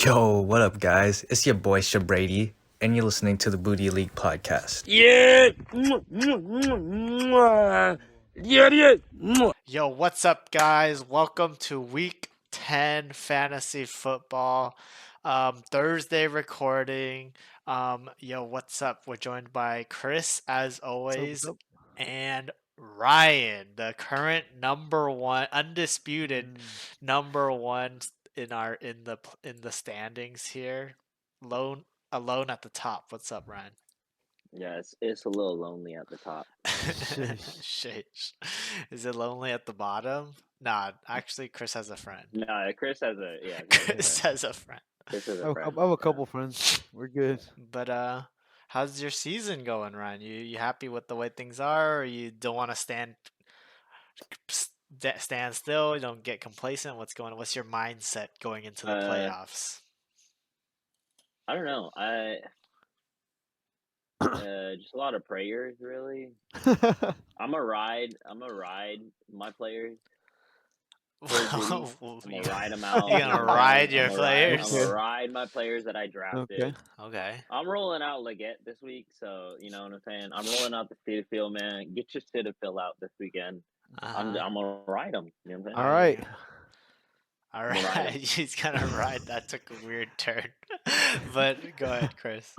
Yo, what up, guys? It's your boy Shabrady, and you're listening to the Booty League podcast. Yeah. Yo, what's up, guys? Welcome to Week 10 Fantasy Football. Thursday recording. Yo, what's up? We're joined by Chris, as always, What's up? and Ryan, the current number one, undisputed number one in the standings here. Alone at the top. What's up, Ryan? Yeah, it's a little lonely at the top. Sheesh. Is it lonely at the bottom? Nah, actually, Chris has a friend. No, Chris has a Chris has a friend. Chris has I a have, friend. I have a yeah. couple friends. We're good. But how's your season going, Ryan? You happy with the way things are, or you don't want to stand still? You don't get complacent. What's going on? What's your mindset going into the playoffs? I don't know. Just a lot of prayers, really. I'm a ride my players. I'm gonna ride them out. You're gonna ride your players? I'm gonna ride my players that I drafted. Okay. I'm rolling out Leggett this week, so you know what I'm saying. I'm rolling out the Cetaphil, man. Get your Cetaphil out this weekend. I'm gonna ride them. You know what I'm saying? All right. All right, he's gonna ride. That took a weird turn, but go ahead, Chris.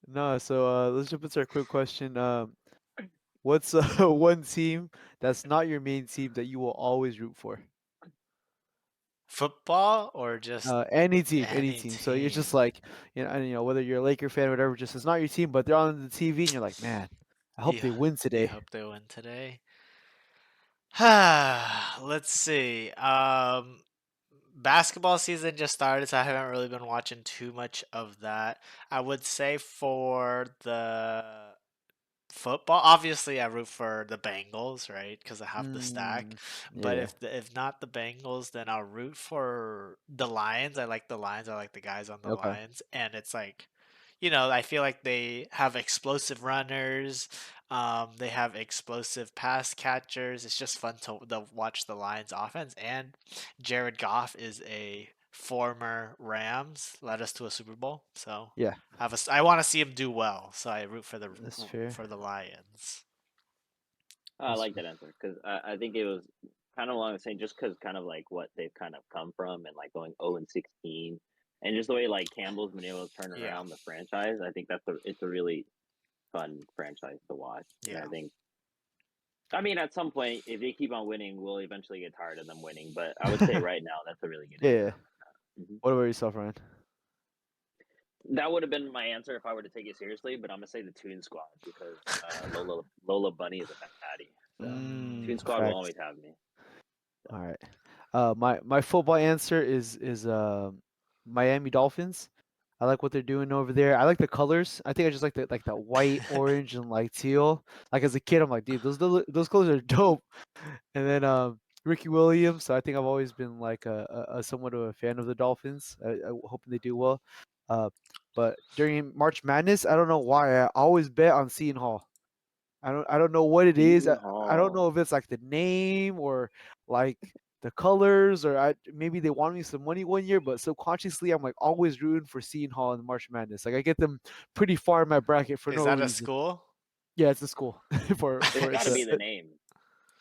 No, so let's jump into our quick question. What's one team that's not your main team that you will always root for? Football or just Any team. So you're just like, whether you're a Laker fan or whatever, just it's not your team, but they're on the TV, and you're like, man, I hope they win You today. hope they win today. Let's see. Basketball season just started, so I haven't really been watching too much of that. I would say for the football, obviously I root for the Bengals, right? Because I have the stack. But Yeah. if not the Bengals, then I'll root for the Lions. I like the Lions. I like the guys on the Okay. Lions, and it's like, I feel like they have explosive runners. They have explosive pass catchers. It's just fun to watch the Lions offense. And Jared Goff is a former Rams, led us to a Super Bowl. So Yeah. I want to see him do well. So I root for That's fair. the Lions. I like that answer because I think it was kind of along the same, just because kind of like what they've kind of come from and like going 0-16, and just the way like Campbell's been able to turn around the franchise. I think it's a really fun franchise to watch. Yeah. And I mean, at some point, if they keep on winning, we'll eventually get tired of them winning. But I would say right now, that's a really good Yeah. answer. What about yourself, Ryan? That would have been my answer if I were to take it seriously, but I'm gonna say the Toon Squad because Lola Bunny is a fatty. So Toon Squad will always have me. All right. My football answer is Miami Dolphins. I like what they're doing over there. I like the colors. I think I just like the white, orange, and like teal. Like as a kid, I'm like, dude, those colors are dope. And then Ricky Williams. So I think I've always been like a somewhat of a fan of the Dolphins. I hoping they do well. But during March Madness, I don't know why I always bet on Seton Hall. I don't know what it is. I don't know if it's like the name or like the colors or maybe they wanted me some money one year, but subconsciously I'm like always rooting for Seton Hall in March Madness. Like I get them pretty far in my bracket for no reason. Is that a school? Yeah, it's a school. It's gotta be the name.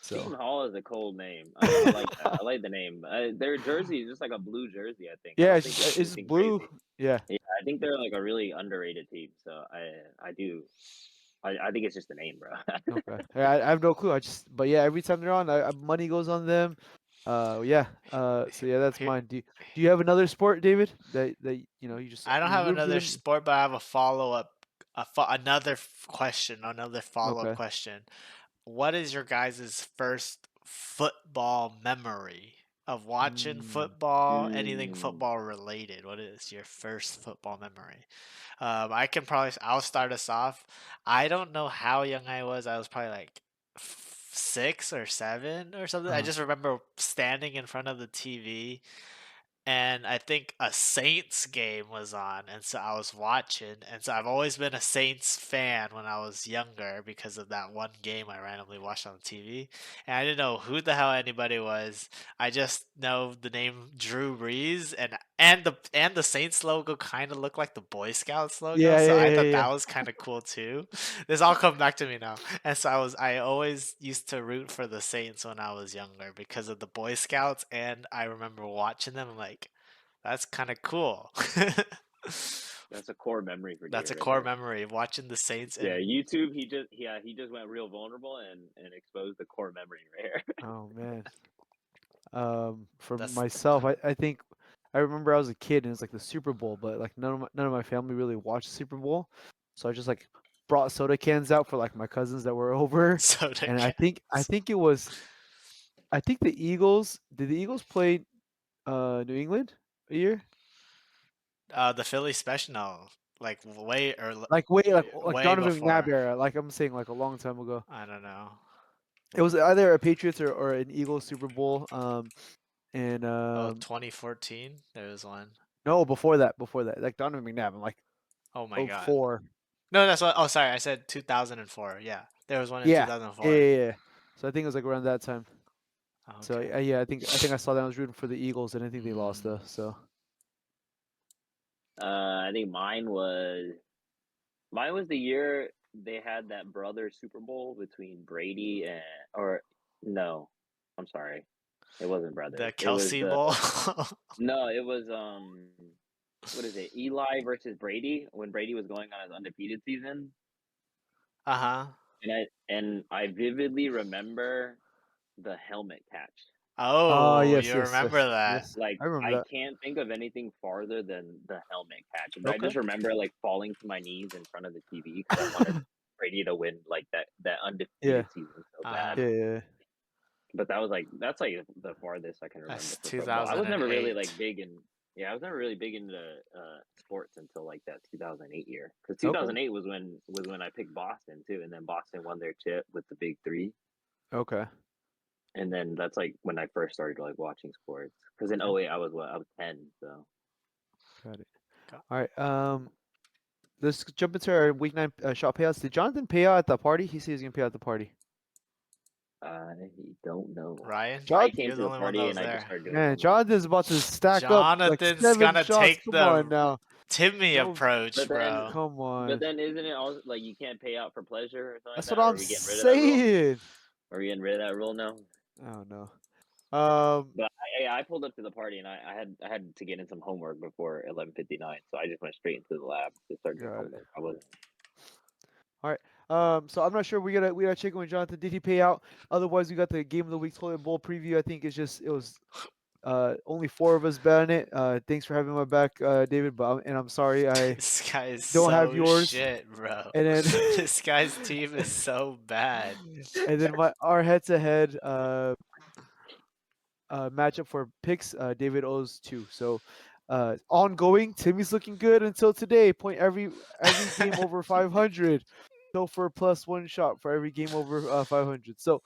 So. Seton Hall is a cold name. I like that. I like the name. Their jersey is just like a blue jersey, I think. Yeah, it's blue. Crazy. Yeah, I think they're like a really underrated team. So I think it's just the name, bro. Okay. I have no clue. But yeah, every time they're on, money goes on them. Yeah. So yeah, that's mine. Do you have another sport, David? That you just. I don't have another sport, but I have a follow-up, another question, another follow-up question. What is your guys' first football memory of watching football? Anything football related? What is your first football memory? I'll start us off. I don't know how young I was. I was probably like 6 or 7 or something. I just remember standing in front of the TV, and I think a Saints game was on, and so I was watching, and so I've always been a Saints fan when I was younger because of that one game I randomly watched on the TV, and I didn't know who the hell anybody was. I just know the name Drew Brees, and And the Saints logo kind of looked like the Boy Scouts logo, Yeah, so yeah, I yeah, thought yeah. that was kind of cool too. This all come back to me now, and so I always used to root for the Saints when I was younger because of the Boy Scouts, and I remember watching them. I'm like, that's kind of cool. That's a core memory for That's a David right core there. memory of watching the Saints. Yeah, And YouTube. He just went real vulnerable and exposed the core memory right here. Oh man. For That's myself, I think I remember I was a kid and it was like the Super Bowl, but like none of my family really watched the Super Bowl, so I just like brought soda cans out for like my cousins that were over, soda and cans. I think the Eagles did the Eagles play New England a year? The Philly special, no, like way or Like like way Donovan McNabb before. era, like I'm saying like a long time ago. I don't know. It was either a Patriots or an Eagles Super Bowl. And Oh, 2014. There was one. no, before that, like Donovan McNabb, I'm like Oh my god. 04. No, that's what. Oh, sorry, I said 2004. Yeah, there was one in Yeah, 2004. yeah. So I think it was like around that time. So Okay. yeah, I think I saw that. I was rooting for the Eagles, and I think they lost though. Mm. So I think mine was the year they had that brother Super Bowl between Brady and or no, I'm sorry, it wasn't brothers. The It was Kelsey the Bowl. no, it was what is it? Eli versus Brady when Brady was going on his undefeated season, Uh-huh. and I vividly remember the helmet catch. Oh, yes, you remember that? yes. Like I remember I that. can't think of anything farther than the helmet catch, but I Okay. just remember like falling to my knees in front of the TV because I wanted Brady to win like that Yeah, undefeated season so Uh-huh. bad. yeah. But that's like the farthest I can remember That's for football. I was never really 2008. like big in I was never really big into sports until like that 2008 year because Okay, 2008 was when I picked Boston too, and then Boston won their chip with the big three, okay. and then that's like when I first started like watching sports because in '08 I was 10, so. Got it. Got- All right. Let's jump into our week 9 shot payouts. Did Jonathan pay out at the party? He said he's gonna pay out at the party. I don't know. Ryan, I Jonathan, came you're to the the only one that party was and I just there. started doing man, homework. Jonathan's about to stack up like Jonathan's 7 gonna shots. take Come on the now. Timmy Don't- approach, But then, bro. Come but on. then, isn't it also like you can't pay out for pleasure or something like That's that? what Or are I'm we getting rid of that rule? saying. Are we getting rid of that rule now? I don't know. But I pulled up to the party and I had to get in some homework before 11:59, so I just went straight into the lab to start doing Got it. homework. I wasn't. All right. So I'm not sure. We gotta check in with Jonathan. Did he pay out? Otherwise, we got the game of the week toilet bowl preview. I think it was only 4 of us bet on it. Thanks for having my back, David. But I'm sorry I This guy is don't have so yours. shit, bro. And then This guy's team is so bad. and then our head-to-head matchup for picks. David owes 2. So ongoing. Timmy's looking good until today. Point every game over 500. So for plus 1 shot for every game over 500. So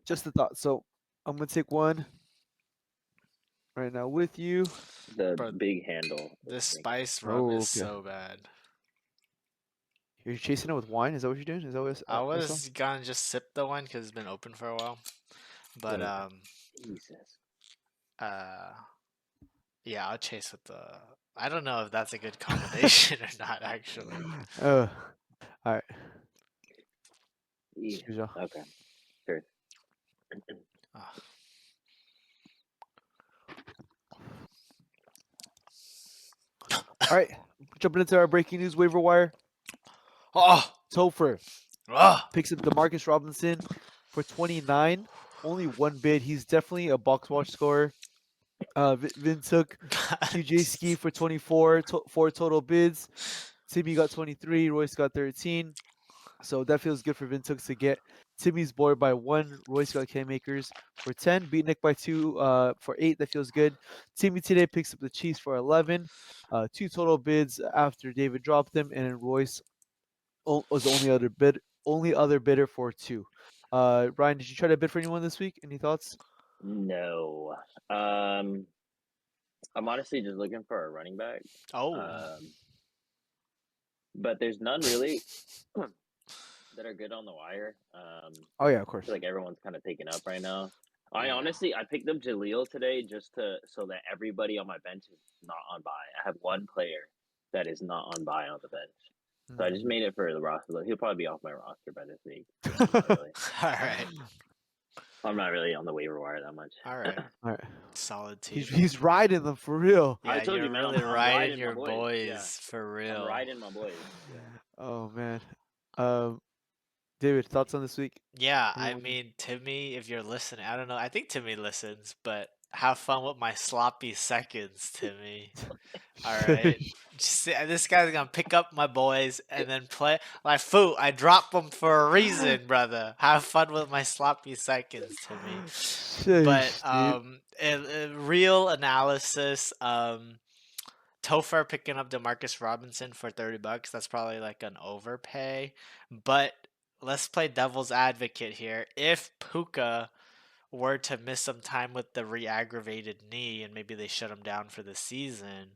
just a thought. So I'm gonna take one right now with you. The Bro, big handle. this spice rum Oh, is okay. so bad. You're chasing it with wine? Is that what you're doing? Is that what I I saw? was gonna just sip the one because it's been open for a while, but Right. Jesus. yeah, I'll chase with the. I don't know if that's a good combination or not, actually. All right. Yeah. Excuse you. Okay. Sure. Ah. All right. Jumping into our breaking news waiver wire. Oh, Topher ah. picks up Demarcus Robinson for 29. Only one bid. He's definitely a box watch scorer. Vin took QJ Ski for 24, 4 total bids. Timmy got 23. Royce got 13. So that feels good for Vintook to get Timmy's board by 1. Royce got K-Makers for 10. Beat Nick by 2 for 8. That feels good. Timmy today picks up the Chiefs for 11. 2 total bids after David dropped them. And then Royce was the only other bidder for 2. Ryan, did you try to bid for anyone this week? Any thoughts? No. I'm honestly just looking for a running back. Oh, But there's none really that are good on the wire. Oh, yeah, of I course. feel like everyone's kind of taken up right now. I honestly, I picked up Jaleel today just so that everybody on my bench is not on bye. I have one player that is not on bye on the bench, so I just Mhm. made it for the roster. He'll probably be off my roster by this week. I'm not really, All right. I'm not really on the waiver wire that much. All right. All right. Solid team. He's riding them for real. Yeah, I told you're you, man. really I'm riding riding my your boys. Yeah, boys for real. I'm riding my boys. Yeah. Oh man. Um, David, thoughts on this week? Yeah, I Anyone? mean, Timmy, if you're listening, I don't know. I think Timmy listens, but have fun with my sloppy seconds, Timmy. All right. This guy's gonna pick up my boys and then play like fool. I drop them for a reason, brother. Have fun with my sloppy seconds, Timmy. But Sheesh, dude. in real analysis, Topher picking up Demarcus Robinson for $30. That's probably like an overpay. But let's play devil's advocate here. If Puka were to miss some time with the re-aggravated knee and maybe they shut him down for the season,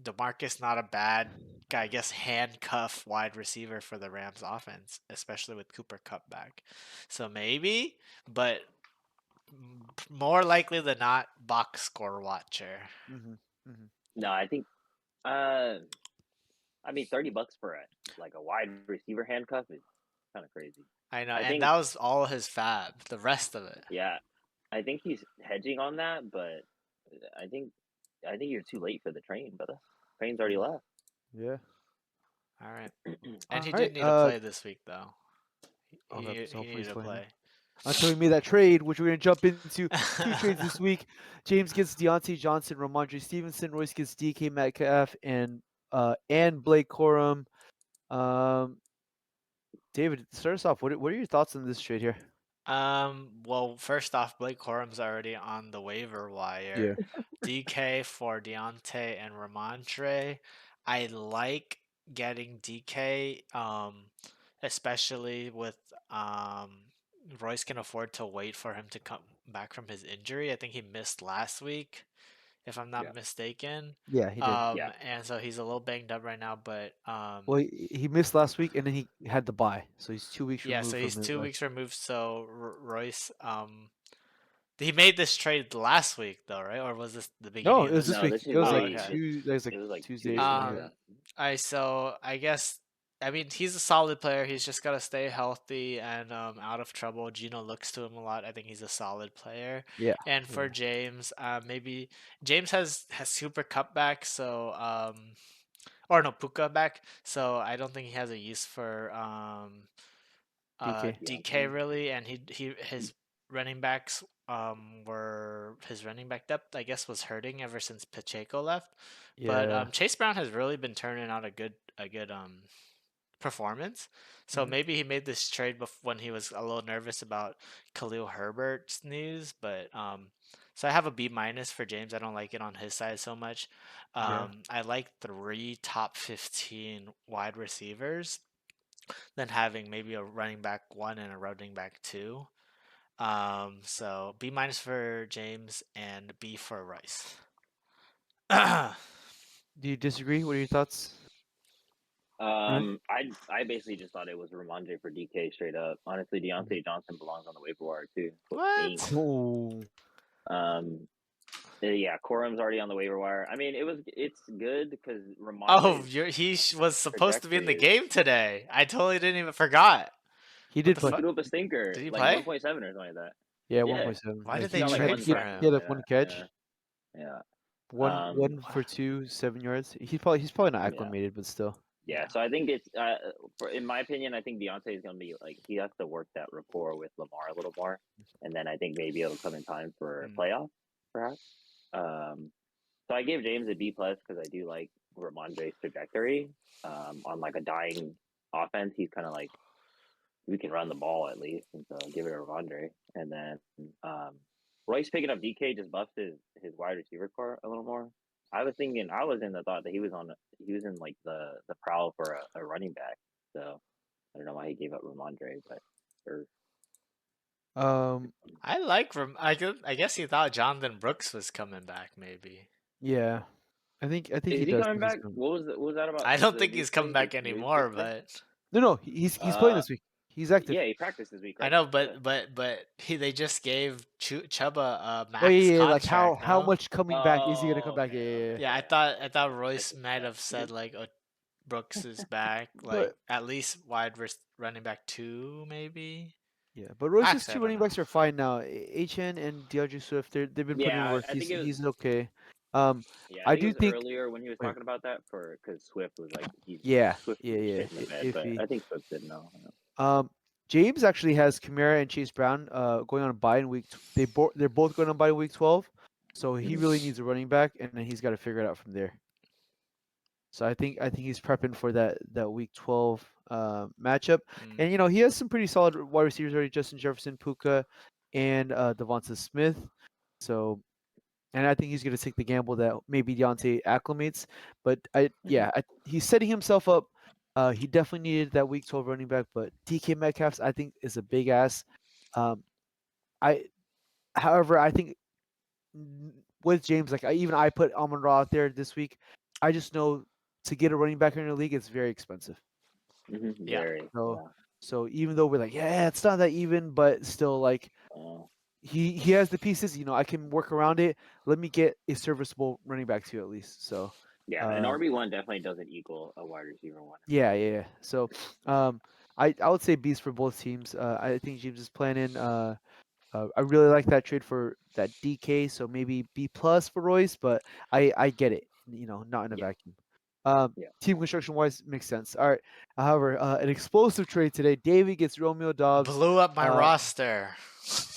DeMarcus not a bad guy, I guess handcuff wide receiver for the Rams offense, especially with Cooper Kupp back. So maybe, but more likely than not, box score watcher. Mm-hmm. Mm-hmm. No, I think. I mean, $30 for a wide receiver handcuff is kind of crazy. I know, I and think, that was all his fab. The rest of it. yeah, I think he's hedging on that, but I think you're too late for the train, brother. Train's already left. Yeah. All right, and All he right. did need to play this week though. Okay, so He hopefully needed he's to playing. play. Until we made that trade, which we're gonna jump into. Two trades this week. James gets Deontay Johnson, Ramondre Stevenson. Royce gets DK Metcalf and Blake Corum. David, start us off. What are your thoughts on this trade here? Well, first off, Blake Corum's already on the waiver wire. DK for Deontay and Ramondre. I like getting DK, especially with Royce can afford to wait for him to come back from his injury. I think he missed last week, if I'm not Yeah. mistaken. Yeah, he did. Yeah. And so he's a little banged up right now, but Well, he missed last week, and then he had the bye, so he's 2 weeks yeah, removed so from he's his 2 weeks removed. So Royce, he made this trade last week though, right? Or was this the No, beginning it of was this this No, week? week. this It is was Oh, like literally okay. just. two. It was like It was like 2 Tuesday or days something. ago. Yeah. So I guess I mean he's a solid player. He's just gotta stay healthy and out of trouble. Gino looks to him a lot. I think he's a solid player. Yeah. And for James, maybe James has Super Cup back, so or no Puka back, so I don't think he has a use for DK. DK really, and his running backs were his running back depth I guess was hurting ever since Pacheco left. But Yeah. Chase Brown has really been turning out a good performance. So Mhm. maybe he made this trade when he was a little nervous about Khalil Herbert's news, but so I have a B minus for James. I don't like it on his side so much. Yeah. I like 3 top 15 wide receivers than having maybe a running back 1 and a running back 2. So B minus for James and B for Rice. Do you disagree? What are your thoughts? I basically just thought it was Ramondre for DK straight up. Honestly, Deontay Johnson belongs on the waiver wire too. What? Oh. Yeah, Corum's already on the waiver wire. I mean, it's good because Oh, Ramondre was supposed to be in the trajectory is- game today. I totally didn't even forgot. He What did the play. fuck? threw up a stinker, Did he like play? 1.7 or something like that. Yeah, Yeah. 1.7. Why did He they got like trade one for sack. him? He had like Yeah, one catch. yeah. One for 2, 7 yards. He's probably not Yeah. acclimated, but still. Yeah, so I think it's in my opinion, I think Deontay is gonna be like he has to work that rapport with Lamar a little more, and then I think maybe it'll come in time for playoff, perhaps. So I gave James a B plus because I do like Ramondre's trajectory. On like a dying offense, he's kind of like we can run the ball at least, and so give it to Ramondre. And then Royce picking up DK just buffed his wide receiver core a little more. I was in the thought that he was in like the prowl for a running back. So I don't know why he gave up Ramondre, but sure. I like I guess he thought Jonathan Brooks was coming back. Maybe. Yeah. I think Is he he does coming think he's back? coming. What was that about? I don't The think knee he's coming thing? back Did he anymore, fix it? but No, he's playing this week. He's active. Yeah, he practiced this week, right? I know, but they just gave Chuba a max Oh yeah, like contract. how no? much coming back is he gonna come Oh, back? okay, Yeah, okay. Yeah, I thought Royce Like, might have said like, oh, Brooks is back, like But at least running back 2, maybe. yeah, but Royce's Actually, I two don't running know. backs are fine now. HN and DeAndre Swift, they've been putting in yeah, work. I think it was. He's okay. Yeah, I I think it do was think. earlier when he was Wait, talking about that because Swift was like yeah, Swift was shit in the bed, but iffy. I think Swift did know. James actually has Kamara and Chase Brown going on a bye in week. They're both going on bye in week 12, so he Mhm. really needs a running back, and then he's got to figure it out from there. So I think he's prepping for that week 12 matchup, and he has some pretty solid wide receivers already: Justin Jefferson, Puka, and Devonta Smith. So, and I think he's going to take the gamble that maybe Deontay acclimates, but he's setting himself up. He definitely needed that week 12 running back, but DK Metcalf I think is a big ass. Um, however, I think with James, like I put Amon Ra out there this week. I just know to get a running back in the league, it's very expensive. Yeah. Very. So even though we're like, yeah, it's not that even, but still, like he has the pieces. I can work around it. Let me get a serviceable running back too at least. So Yeah, an RB1 definitely doesn't equal a wide receiver one. yeah. So I would say B's for both teams. I think James is planning. I really like that trade for that DK, so maybe B plus for Royce, but I get it. Not in a vacuum. Team construction wise makes sense. All right. However, an explosive trade today. David gets Romeo Dobbs Blew up my roster.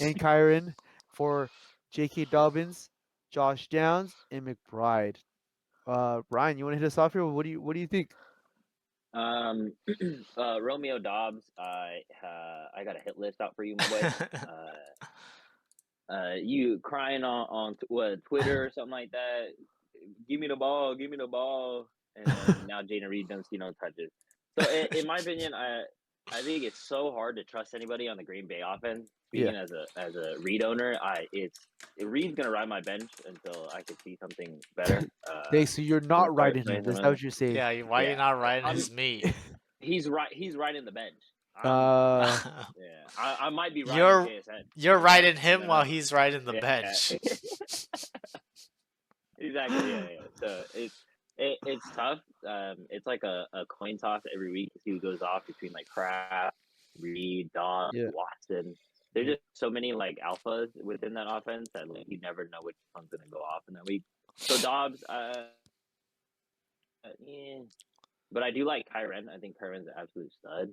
and Kyron for J.K. Dobbins, Josh Downs, and McBride. Ryan, you want to hit us off here? What do you think? Romeo Dobbs, I got a hit list out for you, my boy. You crying on Twitter or something like that. Give me the ball, and then now Jaden Reed doesn't see no touches. So in my opinion, I think it's so hard to trust anybody on the Green Bay offense. Speaking as a Reed owner, Reed's gonna ride my bench until I could see something better. So you're not riding him. Is that what you're saying? Yeah, why are you not riding his meat? He's riding the bench. Uh, I might be riding JSN. You're riding him while he's riding the bench. Exactly. Yeah. So it's tough. It's like a coin toss every week to see who goes off between like Kraft, Reed, Don, Watson. There's just so many like alphas within that offense that like you never know which one's gonna go off in that week. So Dobbs, but I do like Kyren. I think Kyren's an absolute stud.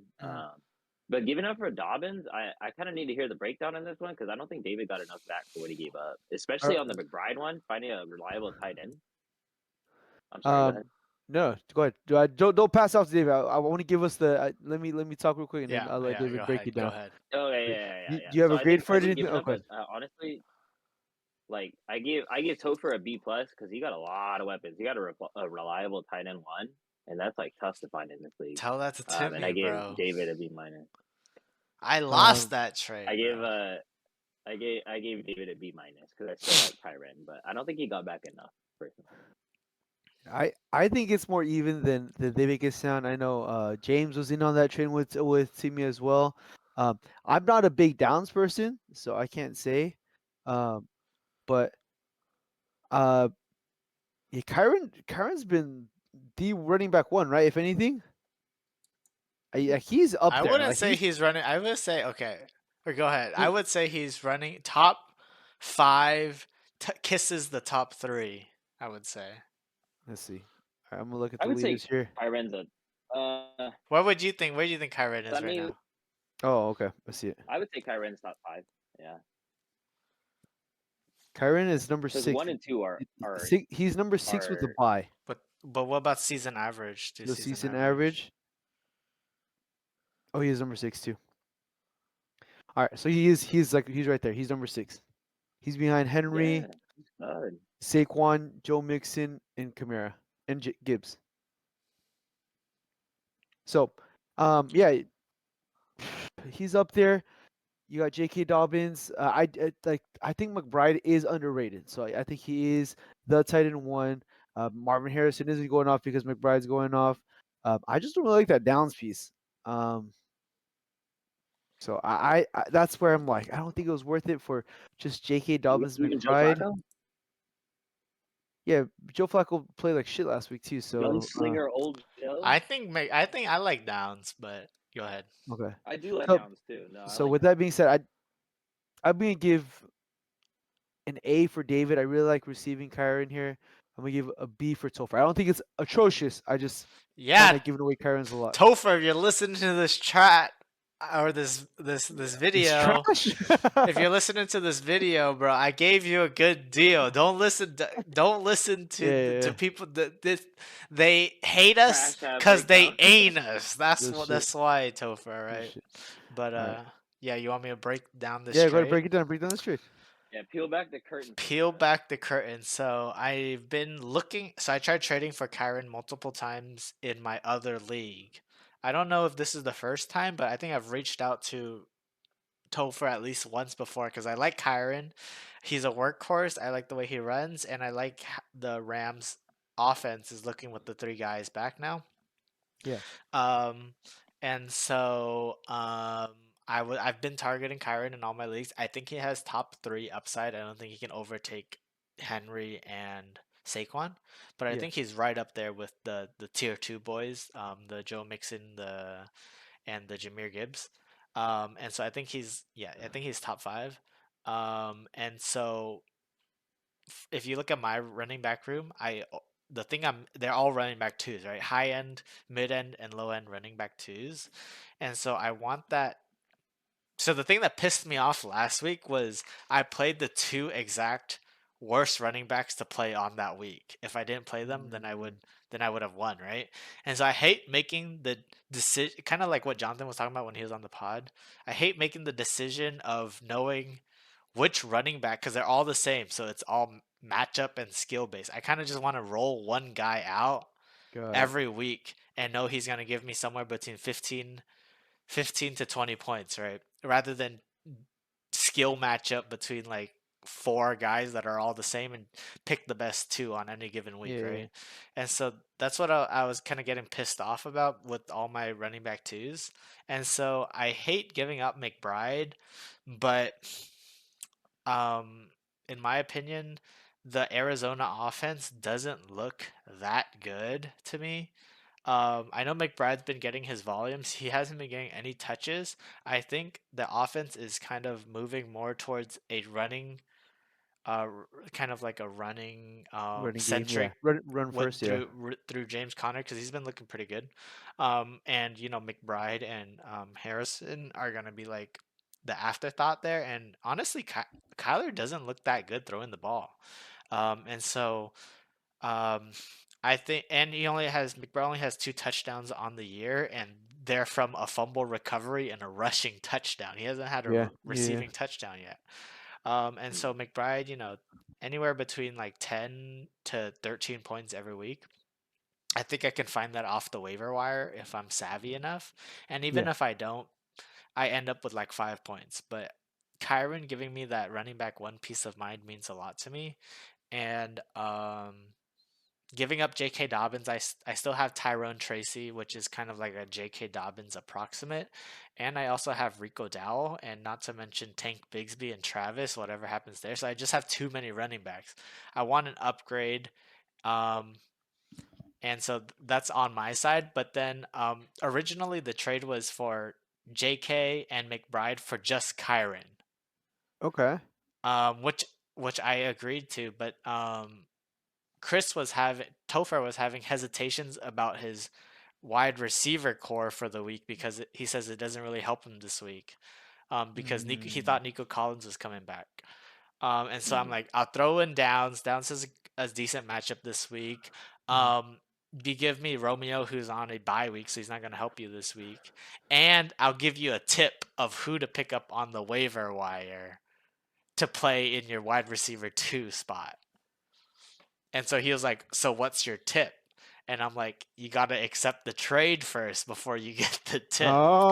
But giving up for Dobbins, I kind of need to hear the breakdown on this one because I don't think David got enough back for what he gave up, especially on the McBride one. Finding a reliable tight end. I'm sorry. Go ahead. No, go ahead. Don't pass off to David. I want to give us the. Let me talk real quick, and then I'll let David break it down. Go ahead. Oh yeah. Do you have a grade for it? Giving up, honestly, like I give Topher a B plus because he got a lot of weapons. He got a reliable tight end one, and that's like tough to find in this league. Tell that to Timmy, and I gave bro. David a B minus. I lost that trade. I gave David a B minus because I still like Kyren, but I don't think he got back enough personally. I think it's more even than they make it sound. I know James was in on that train with Timmy as well. I'm not a big Downs person, so I can't say. But yeah, Kyron's been the running back one, right? If anything, he's up there. I wouldn't say he's running. I would say or go ahead. I would say he's running top 5, kisses the top 3. I would say. Let's see. Right, I'm gonna look at the I would leaders say here. Kyren's what would you think? Where do you think Kyren is right now? Oh, okay. I see it. I would say Kyren's top 5. Yeah. Kyren is number 6. 1 and 2 are he's number 6 with a bye. But what about season average? The season average. Oh, he is number 6 too. All right, so he's right there. He's number 6. He's behind Henry, Saquon, Joe Mixon, and Kamara, and Gibbs. So, he's up there. You got J.K. Dobbins. I think McBride is underrated. So I think he is the tight end one. Marvin Harrison isn't going off because McBride's going off. I just don't really like that Downs piece. So I that's where I'm like, I don't think it was worth it for just J.K. Dobbins, Even Joe McBride. Flacco, Yeah, Joe Flacco played like shit last week too. So gunslinger, old Joe. I think I like Downs, but go ahead. okay. I do like So Downs too. No, I so like with Downs. that being said, I'm gonna give an A for David. I really like receiving Kyron here. I'm gonna give a B for Topher. I don't think it's atrocious. I just find Yeah, that giving away Kyron's a lot. Topher, if you're listening to this chat or this It's video, trash. if you're listening to this video, bro, I gave you a good deal. Don't listen Yeah. to people that they hate us Trash that because they breakdown. ain't us. That's Good what. shit. That's why, Topher. Good Right? shit. But All right. yeah, you want me to break down this Yeah, go ahead, trade? break it down. Break down the trade. Yeah, peel back the curtain. Peel back the curtain. So I've been looking. So I tried trading for Kyron multiple times in my other league. I don't know if this is the first time, but I think I've reached out to Topher at least once before because I like Kyron. He's a workhorse. I like the way he runs, and I like the Rams' offense is looking with the three guys back now. Yeah. And so I've been targeting Kyron in all my leagues. I think he has top 3 upside. I don't think he can overtake Henry and Saquon, but I Yeah. think he's right up there with the tier 2 boys, the Joe Mixon, and the Jameer Gibbs. And so I think he's top 5. And so if you look at my running back room, they're all running back twos, right? High end, mid end, and low end running back twos. And so I want that. So the thing that pissed me off last week was I played the 2 exact worst running backs to play on that week. If I didn't play them, then I would have won, right? And so I hate making the decision, kind of like what Jonathan was talking about when he was on the pod. I hate making the decision of knowing which running back, because they're all the same, so it's all matchup and skill based. I kind of just want to roll one guy out Got it. every week and know he's going to give me somewhere between 15 to 20 points, right? Rather than skill matchup between like 4 guys that are all the same and pick the best 2 on any given week, Yeah. right? And so that's what I was kind of getting pissed off about with all my running back 2s. And so I hate giving up McBride, but in my opinion, the Arizona offense doesn't look that good to me. I know McBride's been getting his volumes. He hasn't been getting any touches. I think the offense is kind of moving more towards a running, kind of like a running Running game. Yeah. centric Run first. Yeah. through James Conner because he's been looking pretty good. And McBride and Harrison are gonna be like the afterthought there. And honestly, Kyler doesn't look that good throwing the ball. And so um, I think, and McBride only has 2 touchdowns on the year, and they're from a fumble recovery and a rushing touchdown. He hasn't had a Yeah. receiving touchdown yet. And so McBride, anywhere between like 10 to 13 points every week. I think I can find that off the waiver wire if I'm savvy enough. And even Yeah. if I don't, I end up with like 5 points. But Kyron giving me that running back 1 peace of mind means a lot to me. And giving up J.K. Dobbins, I still have Tyrone Tracy, which is kind of like a J.K. Dobbins approximate. And I also have Rico Dowell, and not to mention Tank Bigsby and Travis, whatever happens there. So I just have too many running backs. I want an upgrade. And so that's on my side. But then originally the trade was for J.K. and McBride for just Kyron, Okay. which I agreed to. But Topher was having hesitations about his wide receiver core for the week because he says it doesn't really help him this week. Because he thought Nico Collins was coming back. And so I'm like, I'll throw in Downs. Downs has a decent matchup this week. You give me Romeo, who's on a bye week, so he's not going to help you this week. And I'll give you a tip of who to pick up on the waiver wire to play in your wide receiver 2 spot. And so he was like, so what's your tip? And I'm like, you got to accept the trade first before you get the tip. Oh.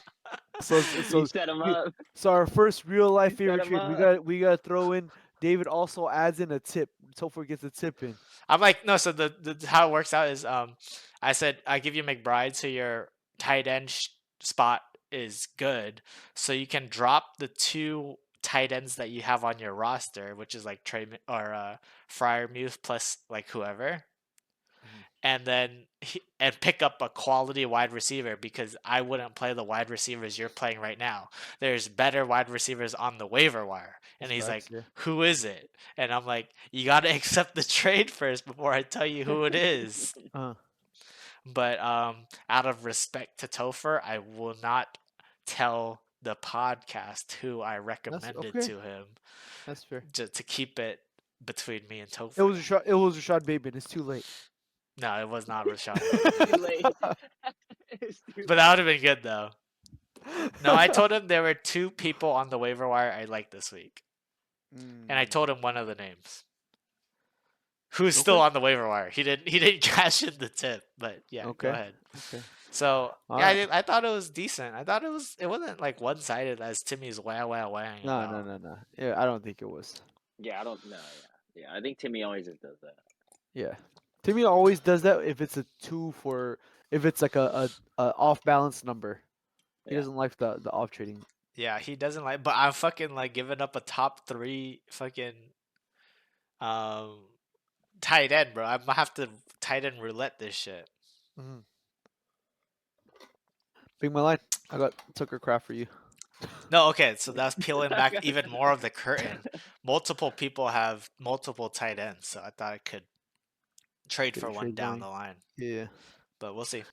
So You set him up. So our first real life You favorite set 'em trade. up. We got to throw in. David also adds in a tip. Topher gets a tip in. I'm like, no. So the how it works out is, I said I give you McBride, so your tight end spot is good. So you can drop the 2 tight ends that you have on your roster, which is like Fryermuth plus like whoever, and then and pick up a quality wide receiver, because I wouldn't play the wide receivers you're playing right now. There's better wide receivers on the waiver wire. And he's like, who is it? And I'm like, you got to accept the trade first before I tell you who it is. But out of respect to Topher, I will not tell the podcast who I recommended to him. That's fair. To keep it between me and Topher. It was Rashad Bateman. It's too late. No, it was not Rashad. It's too late. But that would have been good though. No, I told him there were 2 people on the waiver wire I liked this week, and I told him one of the names. Who's still on the waiver wire? He didn't cash in the tip, but yeah, go ahead. Okay. So yeah, I thought it was decent. I thought it wasn't like one sided as Timmy's wow. No. Yeah, I don't think it was. Yeah, I don't know. Yeah. I think Timmy always just does that. Yeah, Timmy always does that if it's if it's like a off balance number. He doesn't like the off trading. Yeah, he doesn't like. But I'm fucking like giving up a top 3 fucking tight end, bro. I'm gonna have to tight end roulette this shit. Bring my line. I got Tucker Craft for you. No, okay, so that's peeling back even more of the curtain. Multiple people have multiple tight ends, so I thought I could trade for one down the line. Yeah. But we'll see.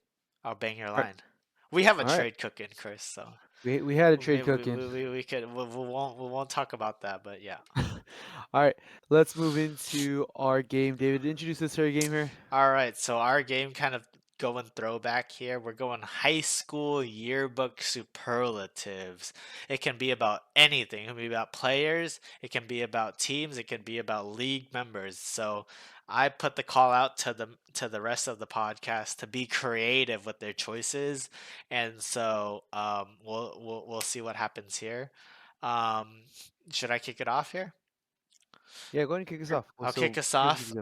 I'll bang your line. We have a trade cooking, Chris, so we had a trade cooking. We won't talk about that, but yeah. All right, let's move into our game. David, introduce us to our game here. All right, so our game kind of going throwback here. We're going high school yearbook superlatives. It can be about anything. It can be about players. It can be about teams. It can be about league members. So I put the call out to the rest of the podcast to be creative with their choices, and so we'll see what happens here. Should I kick it off here? Yeah, go ahead and kick us off. I'll kick us off.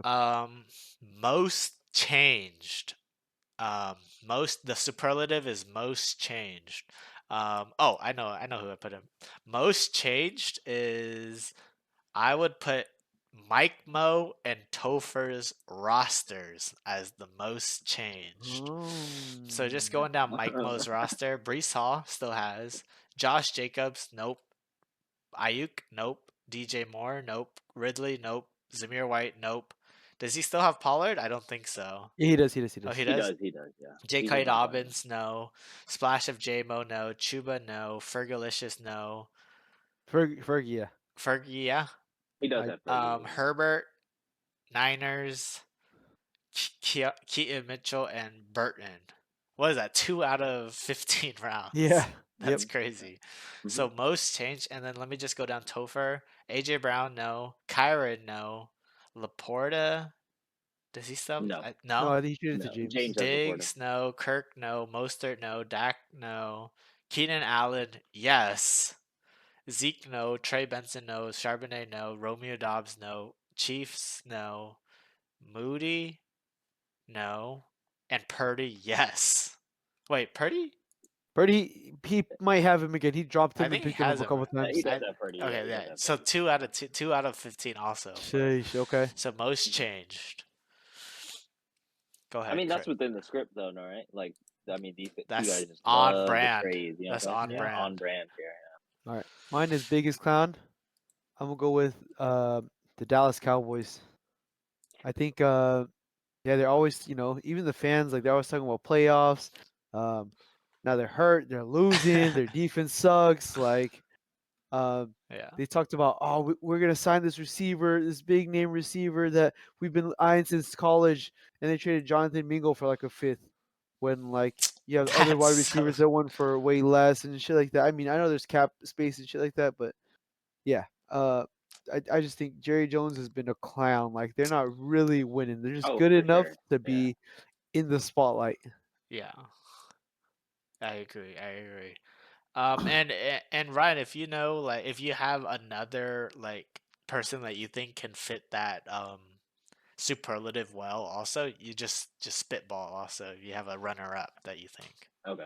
Most changed. The superlative is most changed. I know who I put him. Most changed is I would put Mike Mo and Topher's rosters as the most changed. So just going down Mike Mo's roster, Brees Hall still has. Josh Jacobs, nope. Ayuk, nope. DJ Moore, nope. Ridley, nope. Zamir White, nope. Does he still have Pollard? I don't think so. Yeah, he does. Oh, he does? does? He does, yeah. J.K. Dobbins, no. Splash of J-Mo, no. Chuba, no. Fergalicious, no. Fergie, yeah. Fergie, yeah. He does have Fergie. Herbert, Niners, Keaton Mitchell, and Burton. What is that? 2 out of 15 rounds. Yeah. That's crazy. So most changed, and then let me just go down Topher. AJ Brown, no. Kyron, no. Laporta, does he still? No. No, I think he traded to James. Diggs, no. Kirk, no. Mostert, no. Dak, no. Keenan Allen, yes. Zeke, no. Trey Benson, no. Charbonnet, no. Romeo Dobbs, no. Chiefs, no. Moody, no. And Purdy, yes. Wait, Purdy? Purdy, he might have him again. He dropped him I think and picked he him has up a couple times. He does have Purdy. Okay, yeah. So 2 out of 15 also. Sheesh, okay. So most changed. Go ahead. I mean, that's within the script, though, no, right? Like, I mean, these that's guys just on love brand. The praise, you know That's on brand. On brand here. Yeah. All right, mine is biggest clown. I'm gonna go with the Dallas Cowboys. I think they're always, even the fans, like they're always talking about playoffs. Now they're hurt, they're losing, their defense sucks. Like, they talked about, we're gonna sign this receiver, this big name receiver that we've been eyeing since college, and they traded Jonathan Mingo for like a 5th, when like you have other wide receivers that went for way less and shit like that. I mean, I know there's cap space and shit like that, but yeah, I just think Jerry Jones has been a clown. Like, they're not really winning. They're just good enough to be in the spotlight. Yeah. I agree. And Ryan, if you know, like, if you have another like person that you think can fit that superlative well, also you just spitball. Also, if you have a runner up that you think. Okay.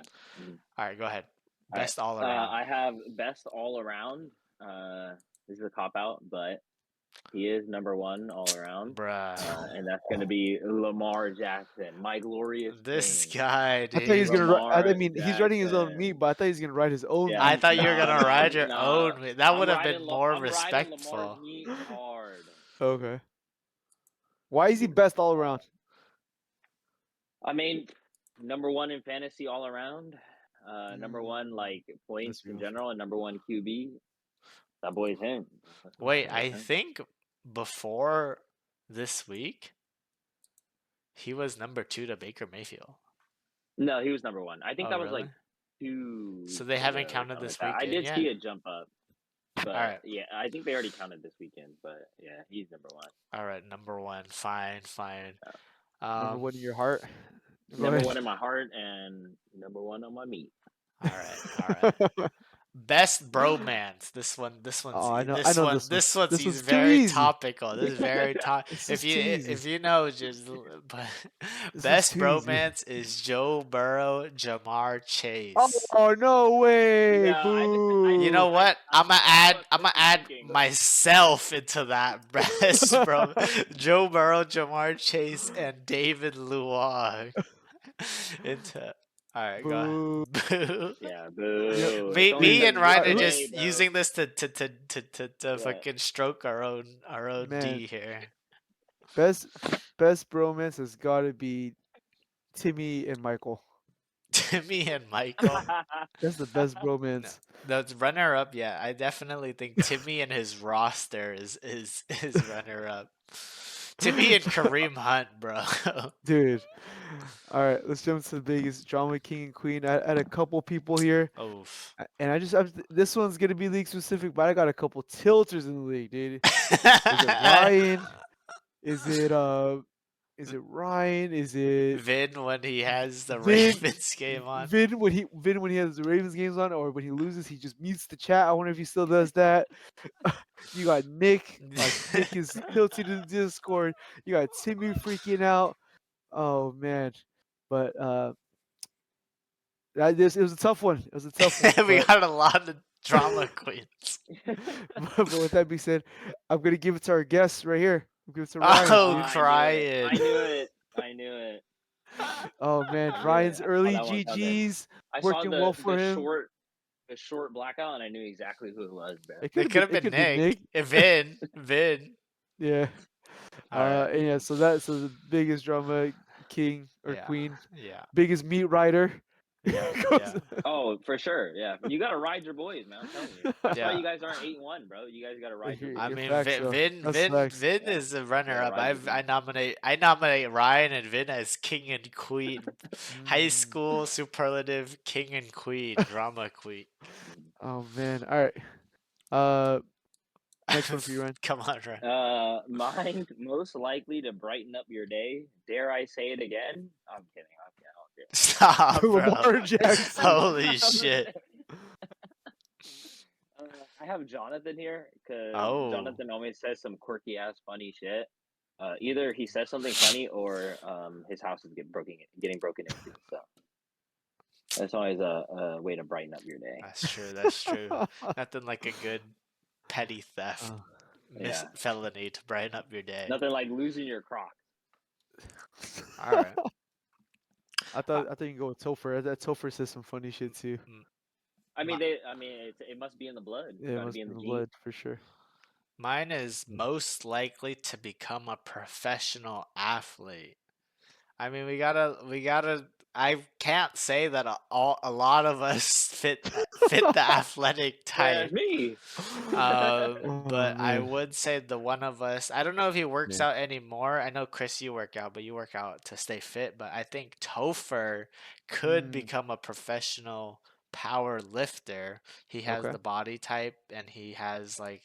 All right, go ahead. Best all around. I have best all around. This is a cop out, but he is number one all around. Bruh. And that's going to be Lamar Jackson, my glorious This king. guy, I thought he was dude. gonna. I Lamar mean, he's writing his own Jackson. meat, but I thought he was gonna write his own Yeah. I meat. thought you were gonna ride your Nah. own. That I'm would have riding been more I'm riding respectful. Lamar's meat hard. Okay. Why is he best all around? I mean, number one in fantasy all around. Number one like points in beautiful. general, and number one QB. That boy's him. Wait, I think before this week, he was number 2 to Baker Mayfield. No, he was number one. I think Oh, that was really? like 2 So they weeks haven't ago or counted something this like that. I weekend did see yet? a jump up. But Alright. yeah, I think they already counted this weekend, but yeah, he's number one. All right, number 1. Fine. Number one in your heart. Go Number ahead. one in my heart and number one on my meat. All right. Best bromance. This one's Oh, I know this one's one's too very easy. topical. This is very This if is too easy. if you know, just but This is best too easy. bromance is Joe Burrow, Jamar Chase. Oh no way! Yeah, Boo! You know what? I'm gonna add thinking. myself into that best bro. Joe Burrow, Jamar Chase, and David Luong into. All right, go Boo. ahead. Boo. Yeah, boo. It's only Me and 7 Ryan are days just away, bro. using this to Yeah. fucking stroke our own Man. D here. Best bromance has got to be Timmy and Michael. Timmy and Michael. That's the best bromance. The runner up, yeah. I definitely think Timmy and his roster is runner up. Timmy and Kareem Hunt, bro. Dude. All right, let's jump to the biggest drama king and queen. I had a couple people here, Oof. and this one's gonna be league specific, but I got a couple tilters in the league, dude. Is it Ryan? Is it Ryan? Is it Vin when he has the Vin- Ravens game on? Vin when he has the Ravens games on, or when he loses, he just mutes the chat. I wonder if he still does that. You got Nick. Nick is tilted to the Discord. You got Timmy freaking out. Oh man, but it was a tough one. It was a tough one. We got a lot of drama queens. But with that being said, I'm gonna give it to our guest right here. I'm gonna give it to Ryan. Oh, dude. crying. I knew it. Oh man, Yeah, Ryan's I saw early that one coming. GGs I working saw well for him. the short blackout, and I knew exactly who it was, bro. It could have been Nick. Vin. Yeah. All right. And yeah, so the biggest drama king or Yeah. queen, Yeah. biggest meat rider. Yeah. Oh, for sure. Yeah, you gotta ride your boys, man. I'm telling you. That's why you guys aren't 8-1, bro. You guys gotta ride your boys. I mean, facts, though. Vin That's facts. is a runner up. right, I nominate Ryan and Vin as king and queen, high school superlative king and queen, drama queen. Oh man. All right. Next one for you, Ryan. Come on, Ryan. Mine most likely to brighten up your day. Dare I say it again? I'm kidding. Stop, bro. Lamar Jackson. Holy shit. I have Jonathan here because Oh. Jonathan always says some quirky ass funny shit. Either he says something funny or his house is getting broken into. So that's always a way to brighten up your day. That's true. Nothing like a good petty theft felony to brighten up your day. Nothing like losing your Crocs. All right. I thought you can go with Topher. That Topher says some funny shit too. I mean, it must be in the blood. Yeah, it must be in the blood for sure. Mine is most likely to become a professional athlete. I mean, we gotta. I can't say that a lot of us fit the athletic type. Yeah, me. But I would say the one of us. I don't know if he works out anymore. I know Chris, you work out, but you work out to stay fit. But I think Topher could become a professional power lifter. He has the body type, and he has like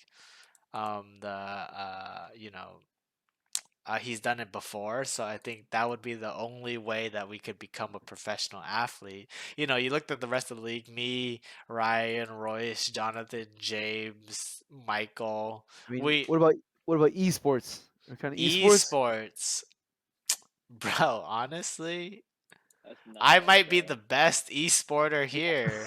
he's done it before, so I think that would be the only way that we could become a professional athlete. You know, you looked at the rest of the league, me, Ryan, Royce, Jonathan, James, Michael. I mean, what about esports? What kind of esports? Esports. Bro, honestly, I might be the best esporter here.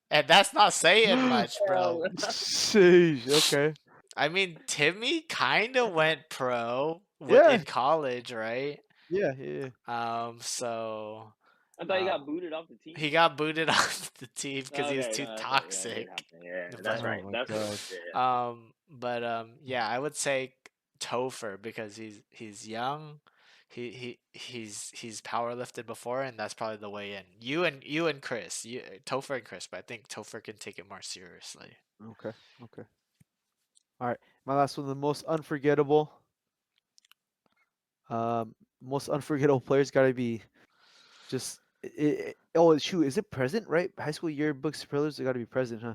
And that's not saying much, bro. Sheesh. Okay. I mean, Timmy kind of went pro Yeah. in college, right? Yeah. Yeah. So I thought he got booted off the team. he got booted off the team because he was Okay, too no, that's right. Yeah, it did toxic. happen. Yeah, But- that's Oh right. my That's what it God. was. Yeah. But yeah, I would say Topher because he's young. He's powerlifted before, and that's probably the way in. You and Chris, Topher and Chris, but I think Topher can take it more seriously. Okay. Okay. All right. My last one, the most unforgettable. Most unforgettable players got to be just. Oh shoot, is it present? Right, high school yearbook superlatives. They got to be present, huh?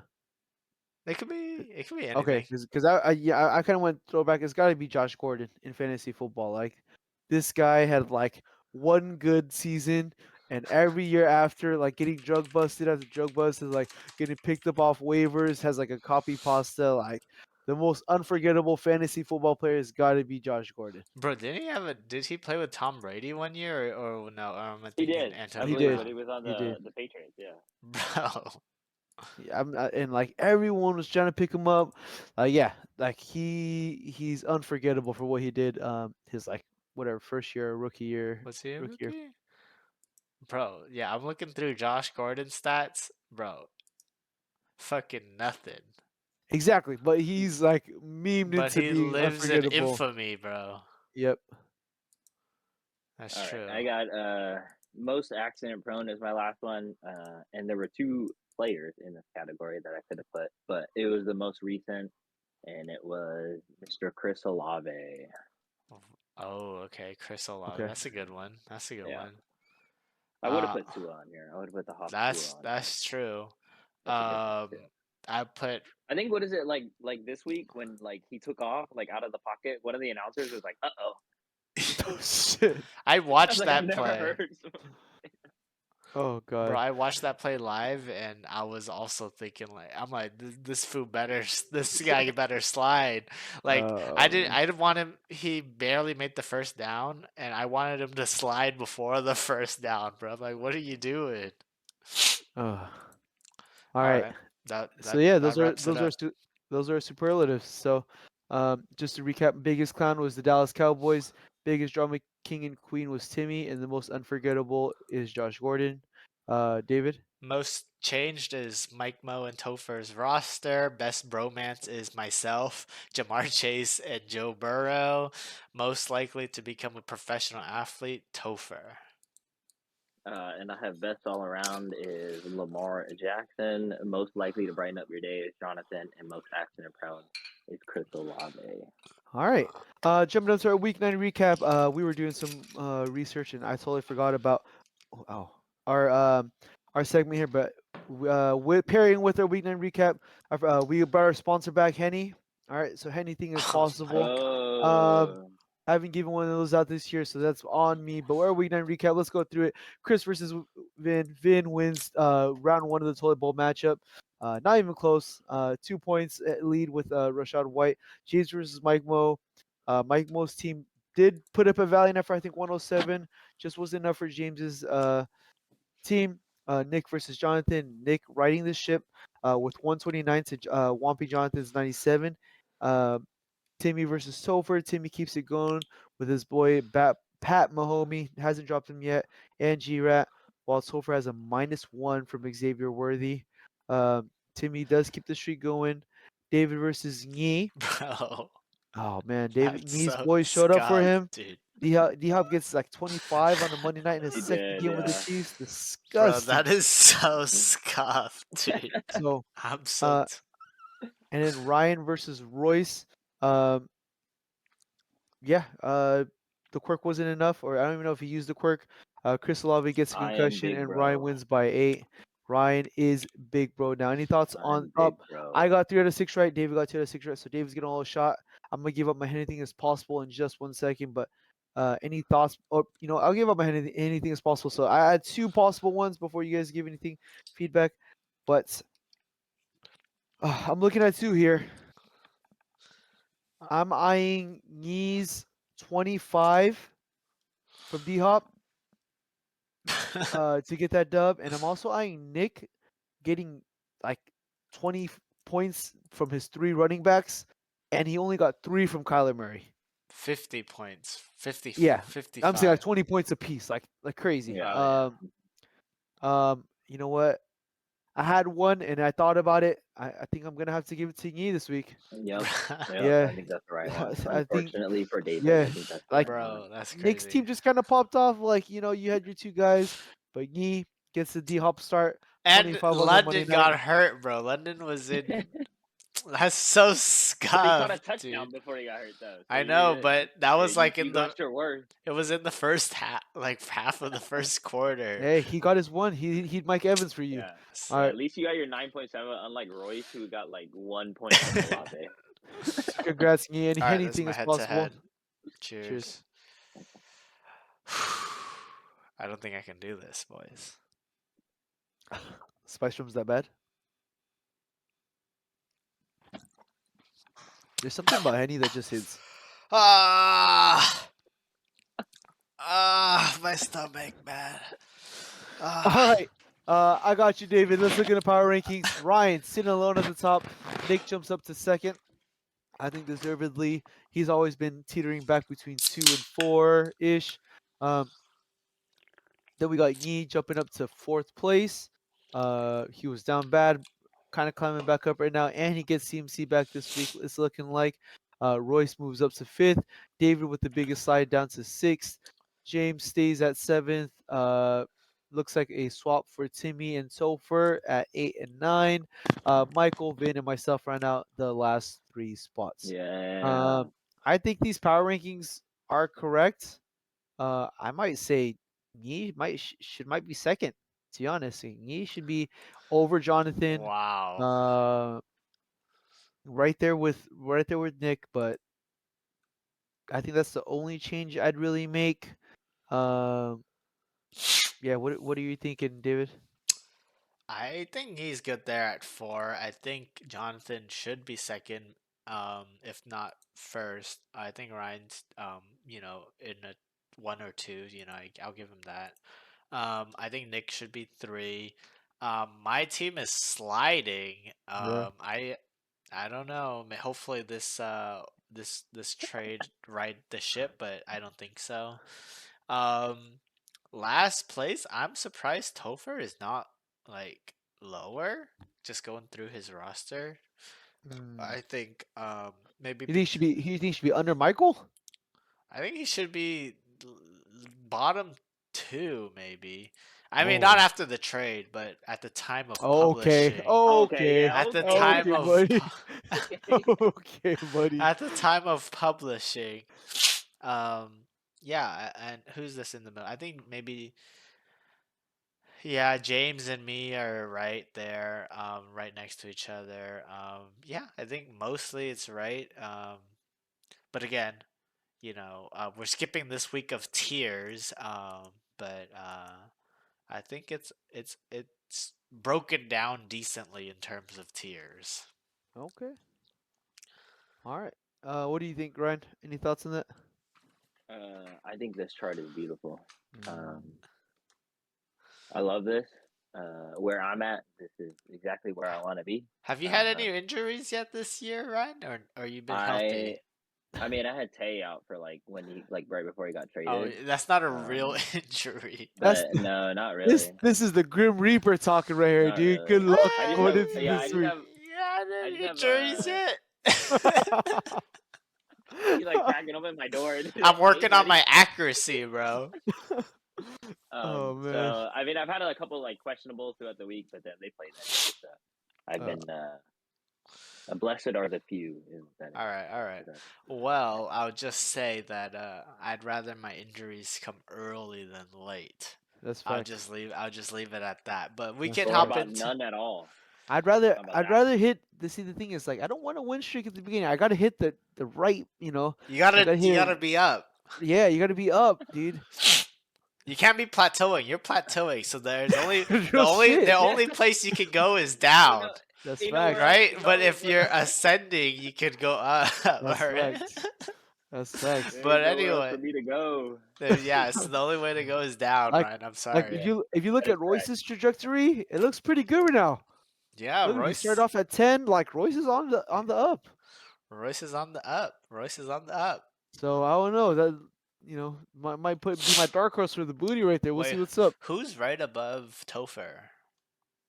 It could be Okay, anything. because I kind of went throwback. It's got to be Josh Gordon in fantasy football. Like this guy had like one good season, and every year after, like getting drug busted after drug busted, like getting picked up off waivers, has like a copy pasta. Like the most unforgettable fantasy football player has got to be Josh Gordon. Bro, did he play with Tom Brady one year or no? Or am I He thinking did. I Antonio He believe did. when he Brown? was on He did. the Patriots. Yeah. Bro, Yeah, and like everyone was trying to pick him up. Yeah, like he's unforgettable for what he did. His like whatever first year, rookie year, was he a rookie year. rookie? Bro, yeah, I'm looking through Josh Gordon's stats. Bro, fucking nothing. Exactly, but he's like memed But into he being lives in unforgettable. infamy, bro. Yep. That's All right, true. I got most accident prone is my last one, and there were two players in this category that I could have put, but it was the most recent, and it was Mr. Chris Olave. Oh, okay, Chris Olave. Okay. That's a good one. That's a good Yeah. one. I would have put Tua on here. I would have put the Hawk Tua on. That's true. That's a good one too. I put I think what is it like this week when like he took off like out of the pocket, one of the announcers was like, "Uh-oh." Oh shit. I I watched was like, that I've never play. heard someone- Oh Bro, god. I watched that play live, and I was also thinking like, I'm like, this fool better, this guy better slide. Like, I didn't want him. He barely made the first down, and I wanted him to slide before the first down, bro. I'm like, what are you doing? All All right. right, that So yeah, that wraps it up. those are superlatives. So, just to recap, biggest clown was the Dallas Cowboys. Biggest drama king and queen was Timmy, and the most unforgettable is Josh Gordon. David. Most changed is Mike Mo and Topher's roster. Best bromance is myself, Jamar Chase, and Joe Burrow. Most likely to become a professional athlete, Topher. and I have best all around is Lamar Jackson. Most likely to brighten up your day is Jonathan, and most accident prone is Chris Olave. All right. Jumping into our week 9 recap. We were doing some research, and I totally forgot about our segment here. But with pairing with our week 9 recap, we brought our sponsor back, Henny. All right, so anything is possible. Oh, I haven't given one of those out this year, so that's on me. But our week 9 recap, let's go through it. Chris versus Vin. Vin wins round 1 of the toilet bowl matchup. Not even close. 2 points lead with Rashad White. James versus Mike Mo. Mike Mo's team did put up a valiant effort. I think 107 just wasn't enough for James's team. Nick versus Jonathan. Nick riding the ship with 129 to Wampy Jonathan's 97. Timmy versus Topher. Timmy keeps it going with his boy Pat Mahomey. Hasn't dropped him yet. And G-Rat. While Topher has a -1 from Xavier Worthy. Timmy does keep the streak going. David versus Yi. Bro, Oh man, David that's Yee's so boys showed up for him. dude. D-Hop gets like 25 on a Monday night in his he second did, game with the yeah. Chiefs. Bro, Disgusting. that is so scuffed, dude. So, I'm so. and then Ryan versus Royce. Um, yeah, the quirk wasn't enough, or I don't even know if he used the quirk. Chris Olave gets a I am concussion, big and Ryan bro. wins by 8. Ryan is big bro. Now, any thoughts on I'm big up? bro. I got 3 out of 6 right. David got 2 out of 6 right. So David's getting a little shot. I'm gonna give up my anything as possible in just 1 second. But any thoughts? Or I'll give up my anything as possible. So I had 2 possible ones before you guys give anything feedback. But I'm looking at 2 here. I'm eyeing Yee's 25 from D Hop to get that dub, and I'm also eyeing Nick getting like 20 points from his 3 running backs, and he only got 3 from Kyler Murray. 50 points. 50, Yeah, I'm saying 55. like 20 points apiece, like crazy. Yeah. You know what? I had one and I thought about it. I think I'm gonna have to give it to Yi this week. Yep. Yeah. I think that's the right one. I think, Unfortunately for David, yeah, I think that's the like right Bro, one. that's Nick's crazy. team just kind of popped off. Like, you had your 2 guys, but Yi gets the D Hop start. And 25 on the London Monday got night. hurt, bro. London was in. That's so But he caught a scuffed, touchdown dude. before he got hurt, though. So I you're know, good. but that was like you in the. got your worth. It was in the first half, like half of the first quarter. Hey, he got his one. He'd Mike Evans for you. Yeah. All right. At least you got your 9.7, unlike Royce, who got like 1 point from Olave. Congrats, Yi. All right, this is Anything my is head to possible. head. Cheers. I don't think I can do this, boys. Spice Drum's that bad? There's something about Henny that just hits. My stomach, man. All right. I got you, David. Let's look at the power rankings. Ryan sitting alone at the top. Nick jumps up to second. I think deservedly. He's always been teetering back between 2 and 4-ish. Then we got Yi jumping up to 4th place. He was down bad, kind of climbing back up right now, and he gets CMC back this week. It's looking like Royce moves up to 5th. David with the biggest slide down to 6th. James stays at 7th. Looks like a swap for Timmy and Topher at 8 and 9. Michael, Vin, and myself ran out the last 3 spots. Yeah. I think these power rankings are correct. I might say Yi might be second. To be honest, Yi should be over Jonathan. Wow. Right there with Nick, but I think that's the only change I'd really make. Yeah. What are you thinking, David? I think he's good there at 4. I think Jonathan should be second, if not first. I think Ryan's, in a 1 or 2. I'll give him that. I think Nick should be 3. My team is sliding. Yeah. I don't know. Hopefully this trade right the ship, but I don't think so. Last place, I'm surprised Topher is not like lower. Just going through his roster, I think maybe You think he should be under Michael? I think he should be bottom 2, maybe. I mean, not after the trade, but at the time of publishing. Okay. Yeah, At the time of buddy. Okay, buddy. at the time of publishing. Yeah, and who's this in the middle? I think maybe James and me are right there, right next to each other. Yeah, I think mostly it's right. But again, we're skipping this week of tiers. But I think it's broken down decently in terms of tiers. Okay. All right. What do you think, Ryan? Any thoughts on that? I think this chart is beautiful. I love this. Where I'm at, this is exactly where I want to be. Have you had any injuries yet this year, Ryan, or you been healthy? I mean, I had Tay out for when he right before he got traded. Oh, that's not a real injury. No, not really. This is the Grim Reaper talking right here, Not dude. really. Good luck I just going have- into yeah, this I week. Any injuries yet? He's cracking open my door. I'm working on my accuracy, bro. Oh, man. So I mean, I've had a couple questionables throughout the week, but then they played that. So I've been blessed are the few. All right. Well, I would just say that I'd rather my injuries come early than late. That's fine. I'll just leave it at that. But we That's can fine. hop about into none at all. I'd rather hit the thing is I don't want to win streak at the beginning. I gotta hit the right, You gotta be up. Yeah, you gotta be up, dude. You can't be plateauing. You're plateauing, so there's only Real the shit. only place you can go is down. That's You know facts. where Right? it's But always if you're ascending, you could go up. That's right? facts. That's facts. There's But nowhere else anyway. for me to go. So the only way to go is down, Ryan. I'm sorry. Like if you look at Royce's trajectory, it looks pretty good right now. Yeah, Look, we Royce. started off at 10. Like Royce is on the up. Royce is on the up. Royce is on the up. So I don't know that might be my dark horse for the booty right there. We'll see Wait, what's up. who's right above Topher?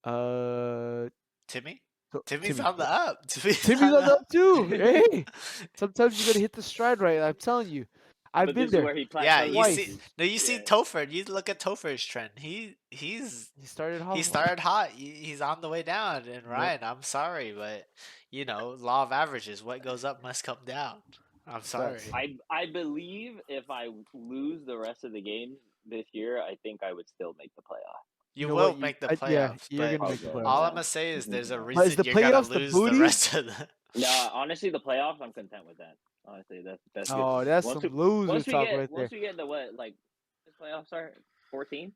Uh, Timmy? So- Timmy's Timmy. on the up. Timmy's on the up too. Hey, sometimes you gotta hit the stride right. I'm telling you, I've But been this is there. where he Yeah, plateaus. you see. Twice. No, you see Yeah. Topher. You look at Topher's trend. He's He started hot. he started hot. He's on the way down. And Ryan, I'm sorry, but law of averages. What goes up must come down. I'm sorry. Facts. I believe if I lose the rest of the games this year, I think I would still make the playoff. You know will what, make the yeah, playoffs, you're but gonna make the Okay. playoffs. all Yeah. I'm gonna say is there's a Mhm. But is reason the you're gonna playoffs the lose the booty? rest of the. No, honestly, the playoffs, I'm content with that. Honestly, that's good. Oh, that's Once some we- loser once we talk get right there. once we get to what this playoffs are 14.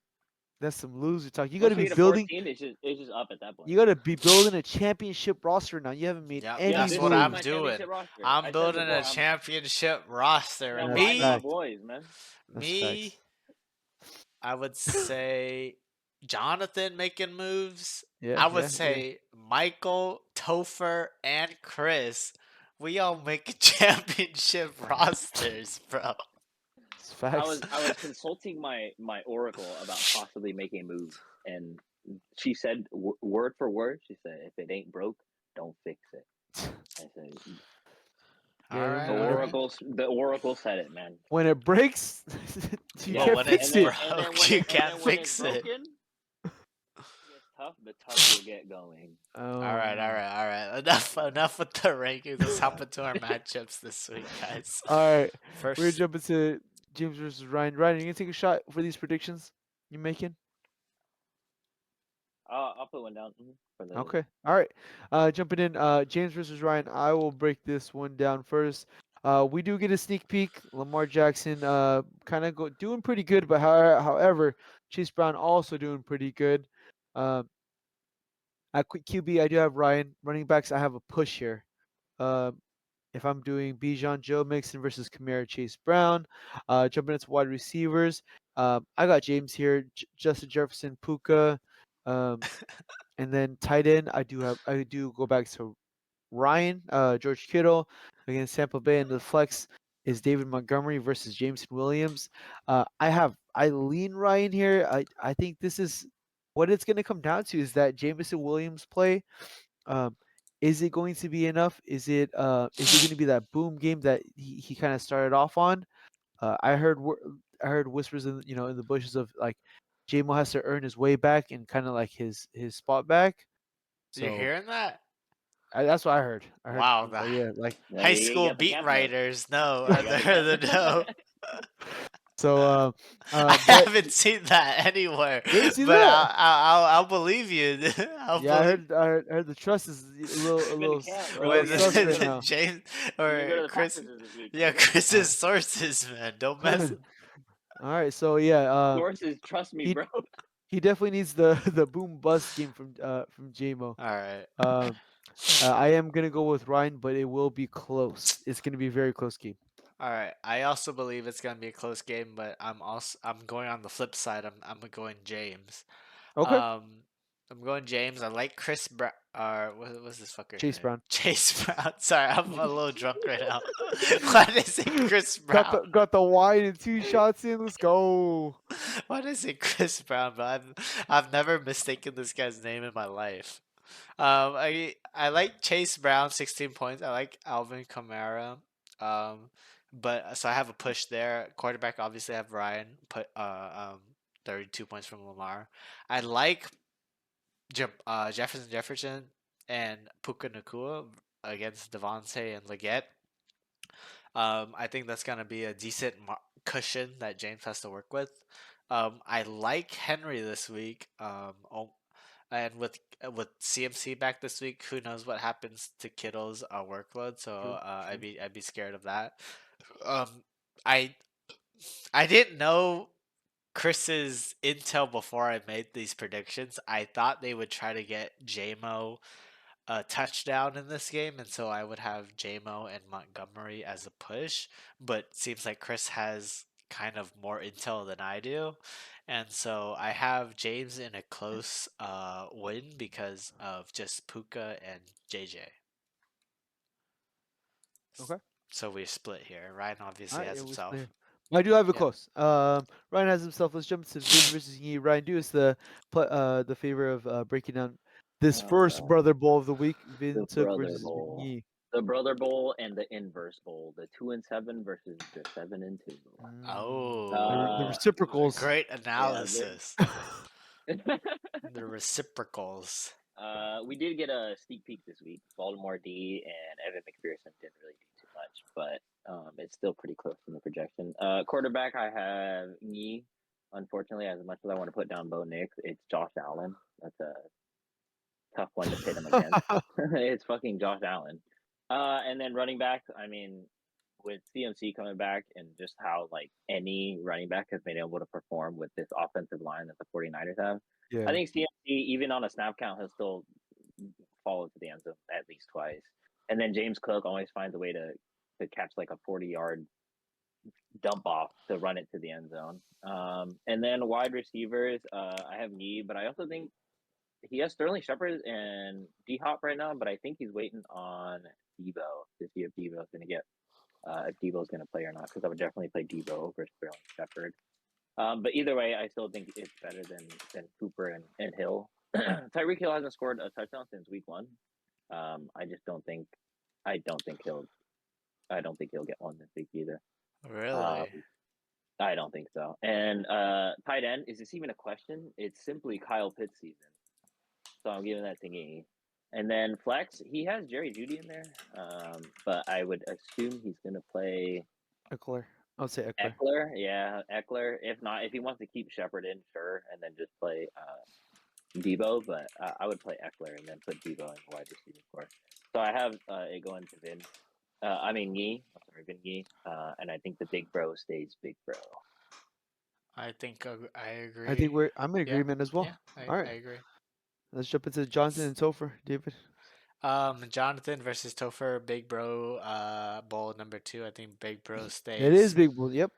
That's some loser talk. You Once gotta we be get to building. 14, it's just up at that point. You gotta be building a championship roster now. You haven't made Yep, any that's this what is I'm my moves. doing. championship roster. I I'm said building before, a championship roster. I'm And That's riding my fact. boys, man. That's me, facts. I would say Jonathan making moves. Yeah, I would yeah. say Michael, Topher, and Chris. We all make championship rosters, bro. It's facts. I was consulting my oracle about possibly making a move, and she said word for word. She said, "If it ain't broke, don't fix it." I said, All Yeah, right, the all right. oracle said it, man. When it breaks, you Yeah, can't when fix it's it. broke, you can't fix it. Broken, it gets tough. The tough will get going. All right, all right, all right. Enough with the rankings. Let's hop into our matchups this week, guys. All right, we're gonna First, jump into James versus Ryan. Ryan, you gonna take a shot for these predictions you making? I'll put one down. For the Okay. All right. Jumping in. James versus Ryan. I will break this one down first. We do get a sneak peek. Lamar Jackson, kind of doing pretty good, but however, Chase Brown also doing pretty good. At quick QB, I do have Ryan. Running backs, I have a push here. If I'm doing Bijan, Joe Mixon versus Kamara, Chase Brown. Jumping into wide receivers, I got James here. Justin Jefferson, Puka. And then tight end, I do go back to Ryan, George Kittle against Tampa Bay, and the flex is David Montgomery versus Jameson Williams. I lean Ryan here. I think this is what it's going to come down to is that Jameson Williams play. Is it going to be enough? Is it going to be that boom game that he kind of started off on? I heard whispers in the bushes of like JMO has to earn his way back and kind of like his spot back. you So hearing that? that's what I heard. Wow, Yeah, like high you school got the beat camp writers know. You got the The know. so. I But haven't seen that anywhere, You haven't seen but that? I'll believe you. I'll yeah, believe. I heard the trust is a little camp, a bro. little With Yeah, sus right now. James You or didn't go to the Chris. practices this week. Yeah, Chris's sources, man. Don't mess. All right, so yeah, Sources, trust me, he bro. he definitely needs the boom bust game from JMO. All right. I am gonna go with Ryan, but it will be close. It's gonna be a very close game. All right. I also believe it's gonna be a close game, but I'm going on the flip side. I'm going James. Okay. I'm going James. I like Chris Brown. What's this fucker's Chase name? Brown. Chase Brown. Sorry, I'm a little drunk right now. Why did I say Chris Brown? Got the wide and 2 shots in. Let's go. Why did I say Chris Brown? But I've never mistaken this guy's name in my life. I like Chase Brown, 16 points. I like Alvin Kamara. But so I have a push there. Quarterback, obviously, I have Ryan. 32 points from Lamar. I like Jefferson and Puka Nakua against Devontae and Leggett. I think that's gonna be a decent cushion that James has to work with. I like Henry this week. And with CMC back this week, who knows what happens to Kittle's workload? So True, I'd be scared of that. I didn't know Chris's intel before I made these predictions. I thought they would try to get JMO a touchdown in this game, and so I would have JMO and Montgomery as a push. But seems like Chris has kind of more intel than I do, And so I have James in a close win because of just Puka and JJ. Okay. So we split here. Ryan obviously Alright, has yeah, we himself. split here. I do have it Yeah. close. Ryan has himself. Let's jump to Vin versus Yi. Ryan, do us the favor of breaking down this Oh, first God. brother bowl of the week. Vin The took Brother versus Bowl. Yi. The Brother Bowl and the Inverse Bowl. The 2-7 versus the 7-2. Oh, The reciprocals. great Yeah, analysis. The reciprocals. we did get a sneak peek this week. Baltimore D and Evan McPherson didn't really do too much, but it's still pretty close in the projection. Quarterback, I have Yi. Unfortunately, as much as I want to put down Bo Nix, it's Josh Allen. That's a tough one to pit him against. It's fucking Josh Allen. And then running back, I mean, with CMC coming back and just how like any running back has been able to perform with this offensive line that the 49ers have, Yeah. I think CMC, even on a snap count, he'll still fall into the end zone at least twice. And then James Cook always finds a way to catch like a 40-yard dump off to run it to the end zone. And then wide receivers, I have Knee, but I also think he has Sterling Shepard and D Hop right now, but I think he's waiting on Debo to see if Debo's going to get if Debo's going to play or not, because I would definitely play Debo over Sterling Shepard. But either way, I still think it's better than Cooper and Hill. Tyreek Hill hasn't scored a touchdown since week 1. I just don't think he'll get one this week either. Really? I don't think so. And tight end, is this even a question? It's simply Kyle Pitts season. So I'm giving that to me. And then flex, he has Jerry Jeudy in there, but I would assume he's going to play Eckler. I'll say Eckler. Eckler. Yeah, Eckler. If not, if he wants to keep Shepard in, sure, and then just play Debo. But I would play Eckler and then put Debo in the wide receiver core. So I have it going to Vin. Yi. I'm sorry, Vin Yi. And I think the big bro stays big bro. I think I agree. I think I'm in agreement as well. Yeah, All right. I agree. Let's jump into Jonathan and Topher. David. Jonathan versus Topher, Big Bro, bowl number 2. I think Big Bro stays. It is big bull. Yep.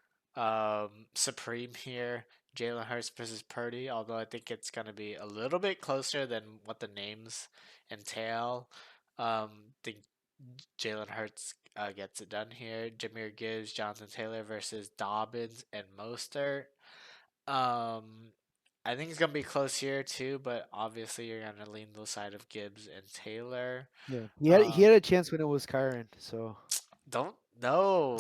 Supreme here. Jalen Hurts versus Purdy, although I think it's gonna be a little bit closer than what the names entail. Think Jalen Hurts gets it done here. Jameer Gibbs, Jonathan Taylor versus Dobbins and Mostert. I think it's gonna be close here too, but obviously you're gonna lean the side of Gibbs and Taylor. Yeah. He had a chance when it was Kyron. So. Don't no,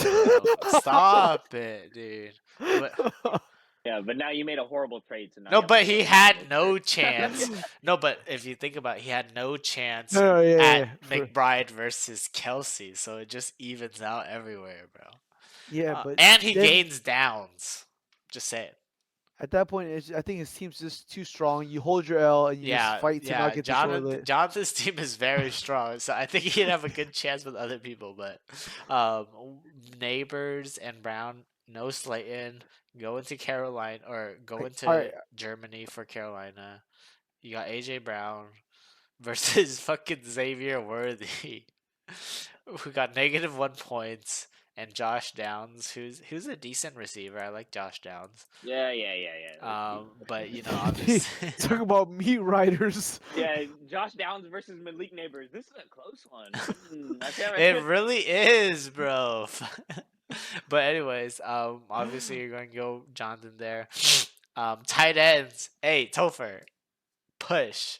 stop it, dude. But Yeah, but now you made a horrible trade. So now no, you have but to he go had with no Hurts. chance. No, but if you think about it, he had no chance Oh, yeah, at yeah. McBride versus Kelsey, so it just evens out everywhere, bro. Yeah, but and he then- gains downs. Just say it. At that point, I think his team's just too strong. You hold your L and you just fight to not get the toilet. Jonathan's team is very strong, so I think he'd have a good chance with other people. But Neighbors and Brown, no Slayton, go into Carolina or go into Germany for Carolina. You got AJ Brown versus fucking Xavier Worthy, who got -1 points, and Josh Downs, who's a decent receiver. I like Josh Downs. Yeah. But you know, obviously, Talk about meat riders. Yeah, Josh Downs versus Malik Neighbors. This is a close one. It really is, bro. But anyways, obviously you're going to go Jonathan there. Tight ends. Hey, Topher, push.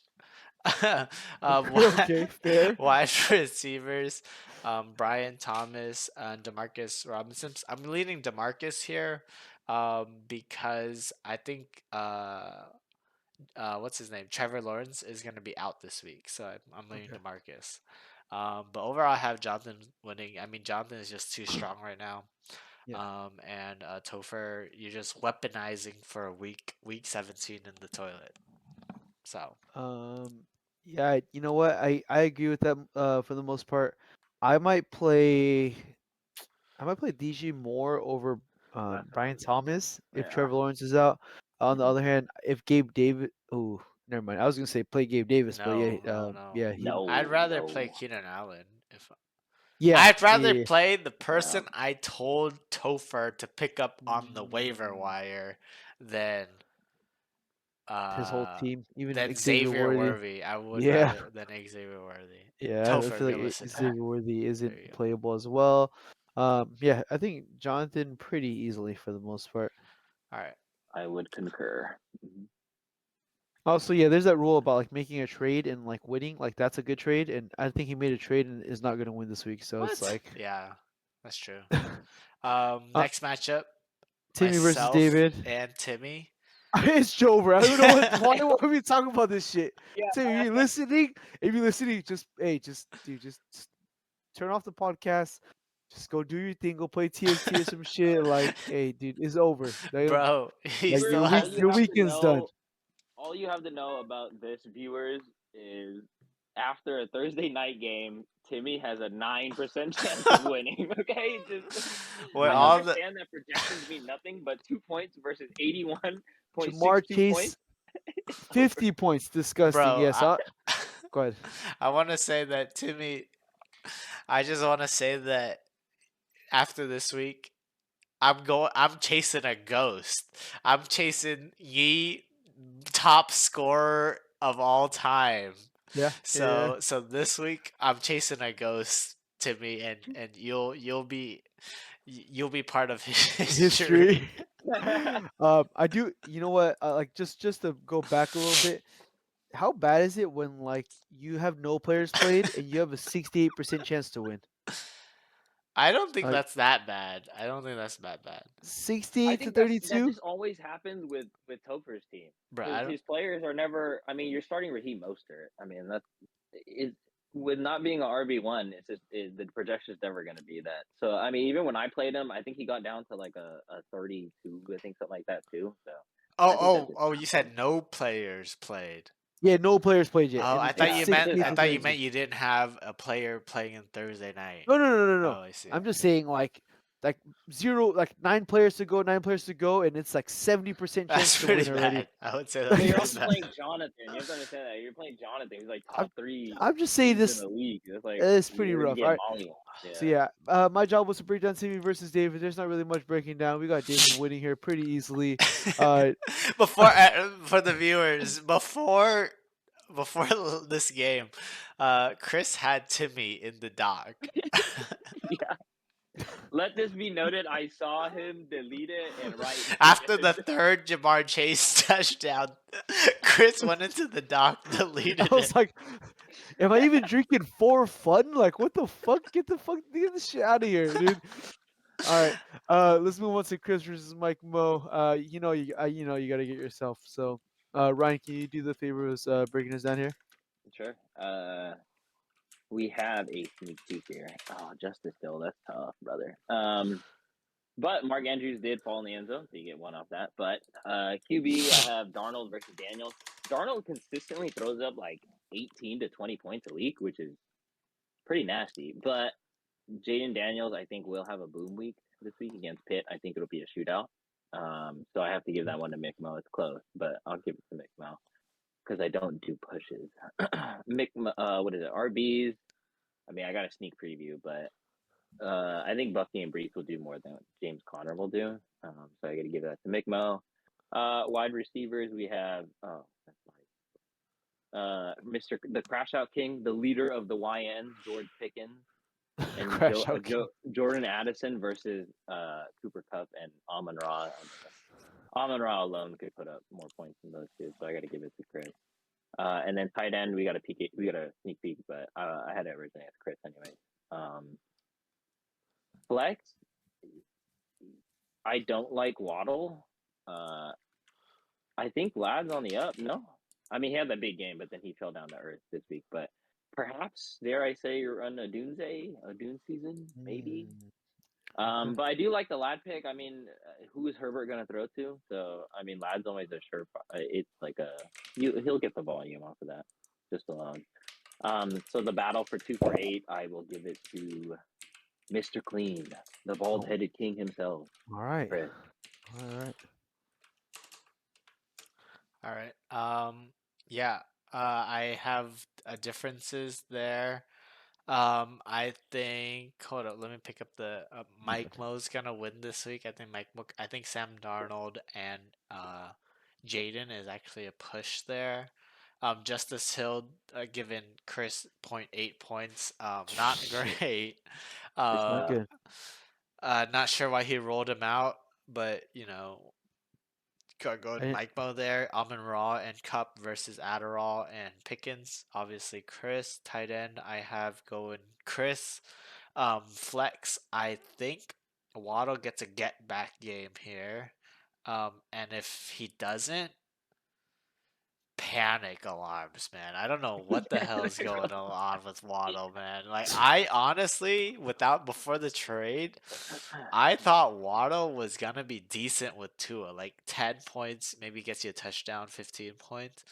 Okay, fair. Wide receivers. Brian Thomas and Demarcus Robinson. I'm leaning Demarcus here, because I think what's his name? Trevor Lawrence is going to be out this week, so I'm leaning Demarcus. But overall, I have Jonathan winning. I mean, Jonathan is just too strong right now. Yeah. And Topher, you're just weaponizing for week 17 in the toilet. So. Yeah, you know what? I agree with that. For the most part, I might play DJ Moore over Brian Thomas if Trevor Lawrence is out. On the other hand, if Gabe Davis, oh, never mind. I was gonna say play Gabe Davis, but yeah, no. I'd rather play Keenan Allen. I'd rather play the person I told Topher to pick up on the waiver wire than his whole team, even Then Xavier Xavier Worthy. Worthy. I would Yeah. rather than Xavier Worthy. Yeah, I Topher, feel if you're like listening. Xavier Worthy There you isn't go. playable as well. Yeah, I think Jonathan pretty easily for the most part. All right. I would concur. Mhm. Also, yeah, there's that rule about like making a trade and like winning. Like that's a good trade, and I think he made a trade and is not gonna win this week. So it's What? like Yeah, that's true. Uh, Next matchup, Timmy versus myself David. and Timmy. It's Jover. I don't know why are we talking about this shit. Yeah. Timmy, if you're listening, just dude, just turn off the podcast. Just go do your thing. Go play TFT or some shit. Like, hey, dude, it's over. Bro, he Like still Viewers, has. your weekend's done. all you have to know about this, viewers, is after a Thursday night game, Timmy has a 9% chance of winning. Okay, Well, I all the understand that projections mean nothing, but 2 points versus Jamar 81.62 Chase, points. 50 points. Disgusting. bro, Yes. Go ahead. I want to say that Timmy. I just want to say that after this week, I'm chasing a ghost. I'm chasing Yee, top scorer of all time. Yeah. So this week I'm chasing a ghost, Timmy, and you'll be part of history. History. I do. You know what? Like just to go back a little bit. How bad is it when like you have no players played and you have a 68% chance to win? I don't think Like that's that bad. I don't think that's that bad. 68 I to think that 32. just always happens with Topher's team. Bro, I don't. His players are never. I mean, you're starting Raheem Mostert. I mean, that's it. With not being an RB1, it's just the projection is never going to be that. So I mean, even when I played him, I think he got down to like a 32, I think something like that too. So I think that just You said no players played. Yeah, no players played yet. Oh, And I it's thought you meant 68 to 32. you didn't have a player playing in Thursday night. No. Oh, I see. I'm just saying like zero, like 9 players to go, and it's like 70% chance That's to pretty win already. bad. I would say I that's mean, you're pretty also bad. playing Jonathan. You have to understand that you're playing Jonathan. He's like top 3 I'm just saying teams in this the league. It's like it's pretty you're gonna rough. get All right. molly. So yeah, my job was to break down Timmy versus David. There's not really much breaking down. We got David winning here pretty easily. Before for the viewers, before this game, Chris had Timmy in the dock. Yeah. Let this be noted. I saw him delete it and write After the third Jamar Chase touchdown, Chris went into the dock, I deleted was it. like, am I even drinking for fun? Like, what the fuck? Get this shit out of here, dude. All right, let's move on to Chris versus Mike Mo. You know you gotta get yourself. So, Ryan, can you do the favor of breaking us down here? Sure. We have a sneak peek here. Oh, Justice Hill, that's tough, brother. But Mark Andrews did fall in the end zone, so you get one off that. But QB, I have Darnold versus Daniels. Darnold consistently throws up like 18 to 20 points a week, which is pretty nasty. But Jaden Daniels, I think, will have a boom week this week against Pitt. I think it'll be a shootout. So I have to give that one to McMo. It's close, but I'll give it to McMo because I don't do pushes. What is it? RBs. I mean, I got a sneak preview, but I think Bucky and Brees will do more than James Conner will do. So I got to give that to McMo. Wide receivers, we have Mr. the Crash Out King, the leader of the YN, George Pickens, and Jordan Addison versus Cooper Kupp and Amon Ra. Amon Ra alone could put up more points than those two, so I got to give it to Chris. And then tight end, we got a sneak peek, but I had it originally as Chris anyway. Flex, I don't like Waddle. I think Lad's on the up. No, I mean he had that big game, but then he fell down to earth this week. But perhaps, dare I say, you're on a Dune season, maybe. But I do like the Lad pick. I mean, who is Herbert going to throw to? So I mean, Lad's always a sure. It's like he'll get the volume off of that just alone. So the battle for 2 for 8, I will give it to Mr. Clean, the bald-headed king himself. All right. Chris. All right. Yeah. I have differences there. I think. Hold up. Let me pick up the Mike Mo's gonna win this week. I think I think Sam Darnold and Jaden is actually a push there. Justice Hill given Chris 0.8 points. Not great. Not good. Not sure why he rolled him out, but go I, Mike Mo there. Almond Raw and Cup versus Adderall and Pickens. Obviously, Chris. Tight end, I have going Chris. Flex, I think Waddle gets a get back game here. And if he doesn't, panic alarms, man. I don't know what the hell is going on with Waddle, man. Like, I honestly, before the trade, I thought Waddle was gonna be decent with Tua, like 10 points, maybe gets you a touchdown, 15 points.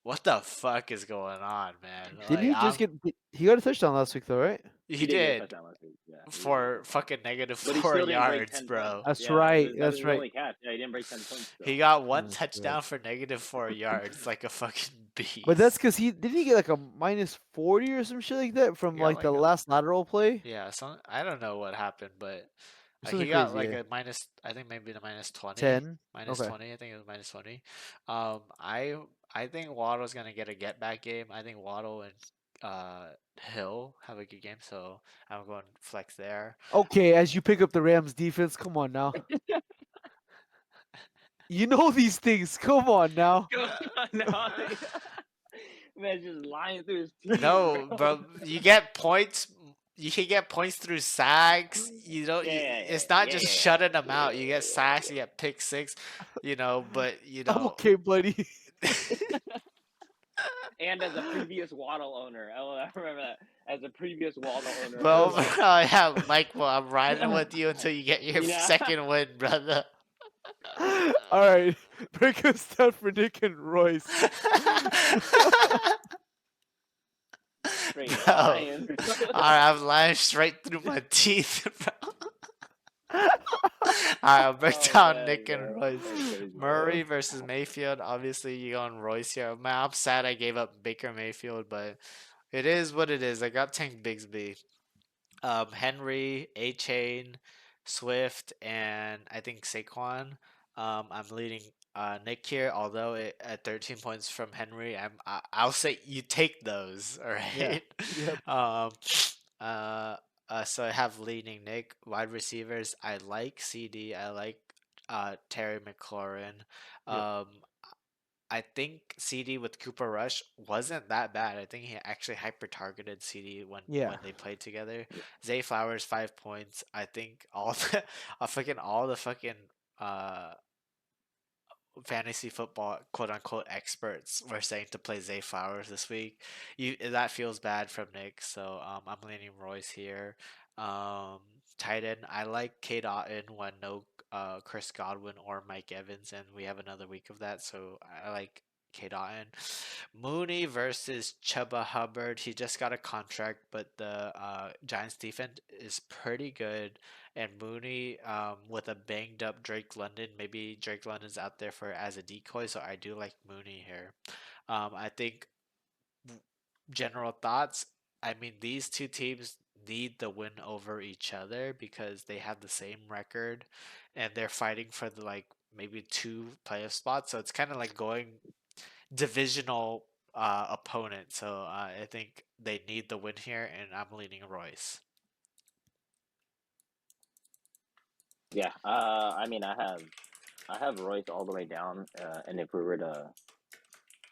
What the fuck is going on, man? didn't Like, he just get? He got a touchdown last week, though, right? he did get a did touchdown last week. Yeah, he did get a for touchdown. fucking negative But he 4 still didn't break yards, 10 bro. points. That's Yeah, right. that was That's his right. only catch. Yeah, he didn't break 10 points. He Still. got one That's touchdown right. for negative 4 yards, like a fucking beast. But that's because he didn't he get like a -40 or some shit like that from He got like the like a last lateral play. yeah. I don't know what happened, but Something he got crazy. like Yeah. a minus. I think maybe the -20. 10. Minus Okay. 20. I think it was -20. I think Waddle's gonna get a get back game. I think Waddle and Hill have a good game, so I'm going flex there. Okay, as you pick up the Rams defense, come on now. You know these things. Come on now. Man's just lying through his teeth. No, bro, you get points. You can get points through sacks. You don't. It's not just shutting them out. You get sacks. You get pick six. But I'm okay, buddy. And as a previous Waddle owner, I remember that. As a previous Waddle owner, Well, yeah, Mike. Well, I'm riding with you until you get your second win, brother. All right, break us down for Nick and Royce. Straight Bro. lying. Alright, I'm lying straight through my teeth, bro. Alright, I'll break down Nick and Royce. Murray versus Mayfield. Obviously, you go on Royce here. Man, I'm sad I gave up Baker Mayfield, but it is what it is. I got Tank Bigsby. Henry, A-Chain, Swift, and I think Saquon. I'm leading Nick here, although at 13 points from Henry, I'll say you take those, all right? Yep. So I have leading Nick. Wide receivers, I like CD. I like Terry McLaurin. I think CD with Cooper Rush wasn't that bad. I think he actually hyper targeted CD when they played together. Zay Flowers 5 points. I think all the fucking fantasy football quote unquote experts were saying to play Zay Flowers this week. That feels bad from Nick, so I'm leaning Royce here. Tight end, I like Kate Otten when no Chris Godwin or Mike Evans, and we have another week of that, so I like Kate Otten. Mooney versus Chuba Hubbard. He just got a contract, but the Giants defense is pretty good. And Mooney, with a banged up Drake London, maybe Drake London's out there as a decoy, so I do like Mooney here. I think general thoughts. I mean, these two teams need the win over each other because they have the same record, and they're fighting for the maybe 2 playoff spots. So it's kind of like going divisional opponent. So I think they need the win here, and I'm leaning Royce. Yeah, I mean, I have Royce all the way down, and if we were to,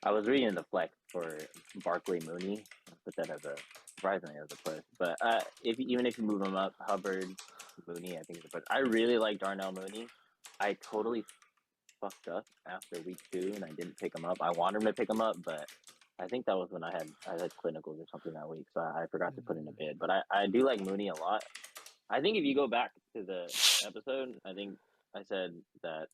I was reading the flex for Barkley Mooney, I'll put that as surprisingly as a push, but even if you move him up, Hubbard, Mooney, I think is a push. I really like Darnell Mooney. I totally fucked up after week 2, and I didn't pick him up. I wanted him to pick him up, but I think that was when I had clinicals or something that week, so I forgot to put in a bid. But I do like Mooney a lot. I think if you go back to the episode, I think I said that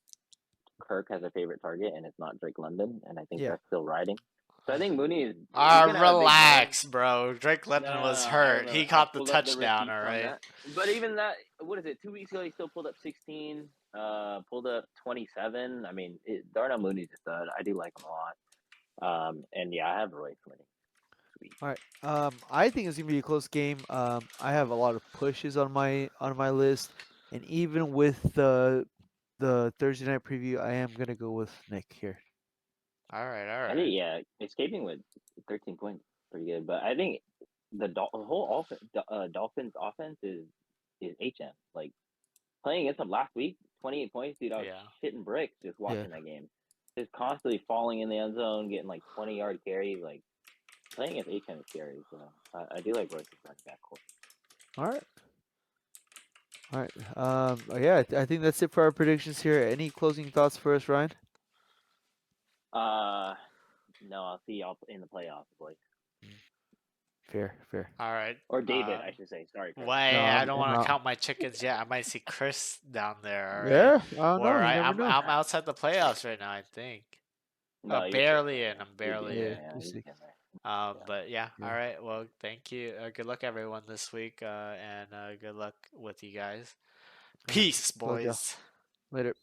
Kirk has a favorite target, and it's not Drake London, and I think that's still riding. So I think Mooney is. Relax, bro. Drake London was hurt. He caught the touchdown, all right. But even that, what is it? 2 weeks ago, he still pulled up 16, pulled up 27. I mean, Darnell Mooney's a stud. I do like him a lot. And yeah, I have Royce winning. Sweet. All right. I think it's gonna be a close game. I have a lot of pushes on my list, and even with the the Thursday night preview, I am gonna go with Nick here. All right, all I right. think escaping with 13 points pretty good, but I think the whole Dolphins offense is HM. Like playing against them last week, 28 points, dude. I was shitting bricks just watching that game. Just constantly falling in the end zone, getting like 20-yard carries. Like playing against HM is scary. So I do like Royce's running back core. All right. All right. Yeah, I think that's it for our predictions here. Any closing thoughts for us, Ryan? No, I'll see y'all in the playoffs, boys. Fair. All right. Or David, I should say. Sorry, Chris. Wait, No, I I'm don't want to not. count my chickens yet. I might see Chris down there. All right. Yeah, I don't know. Or You never know. I'm outside the playoffs right now, I think. No, you're barely getting in. there. I'm barely Yeah, in. we'll see. But yeah. Yeah. All right. Well, thank you. Good luck everyone this week. And good luck with you guys. Peace, Love ya. boys. Later.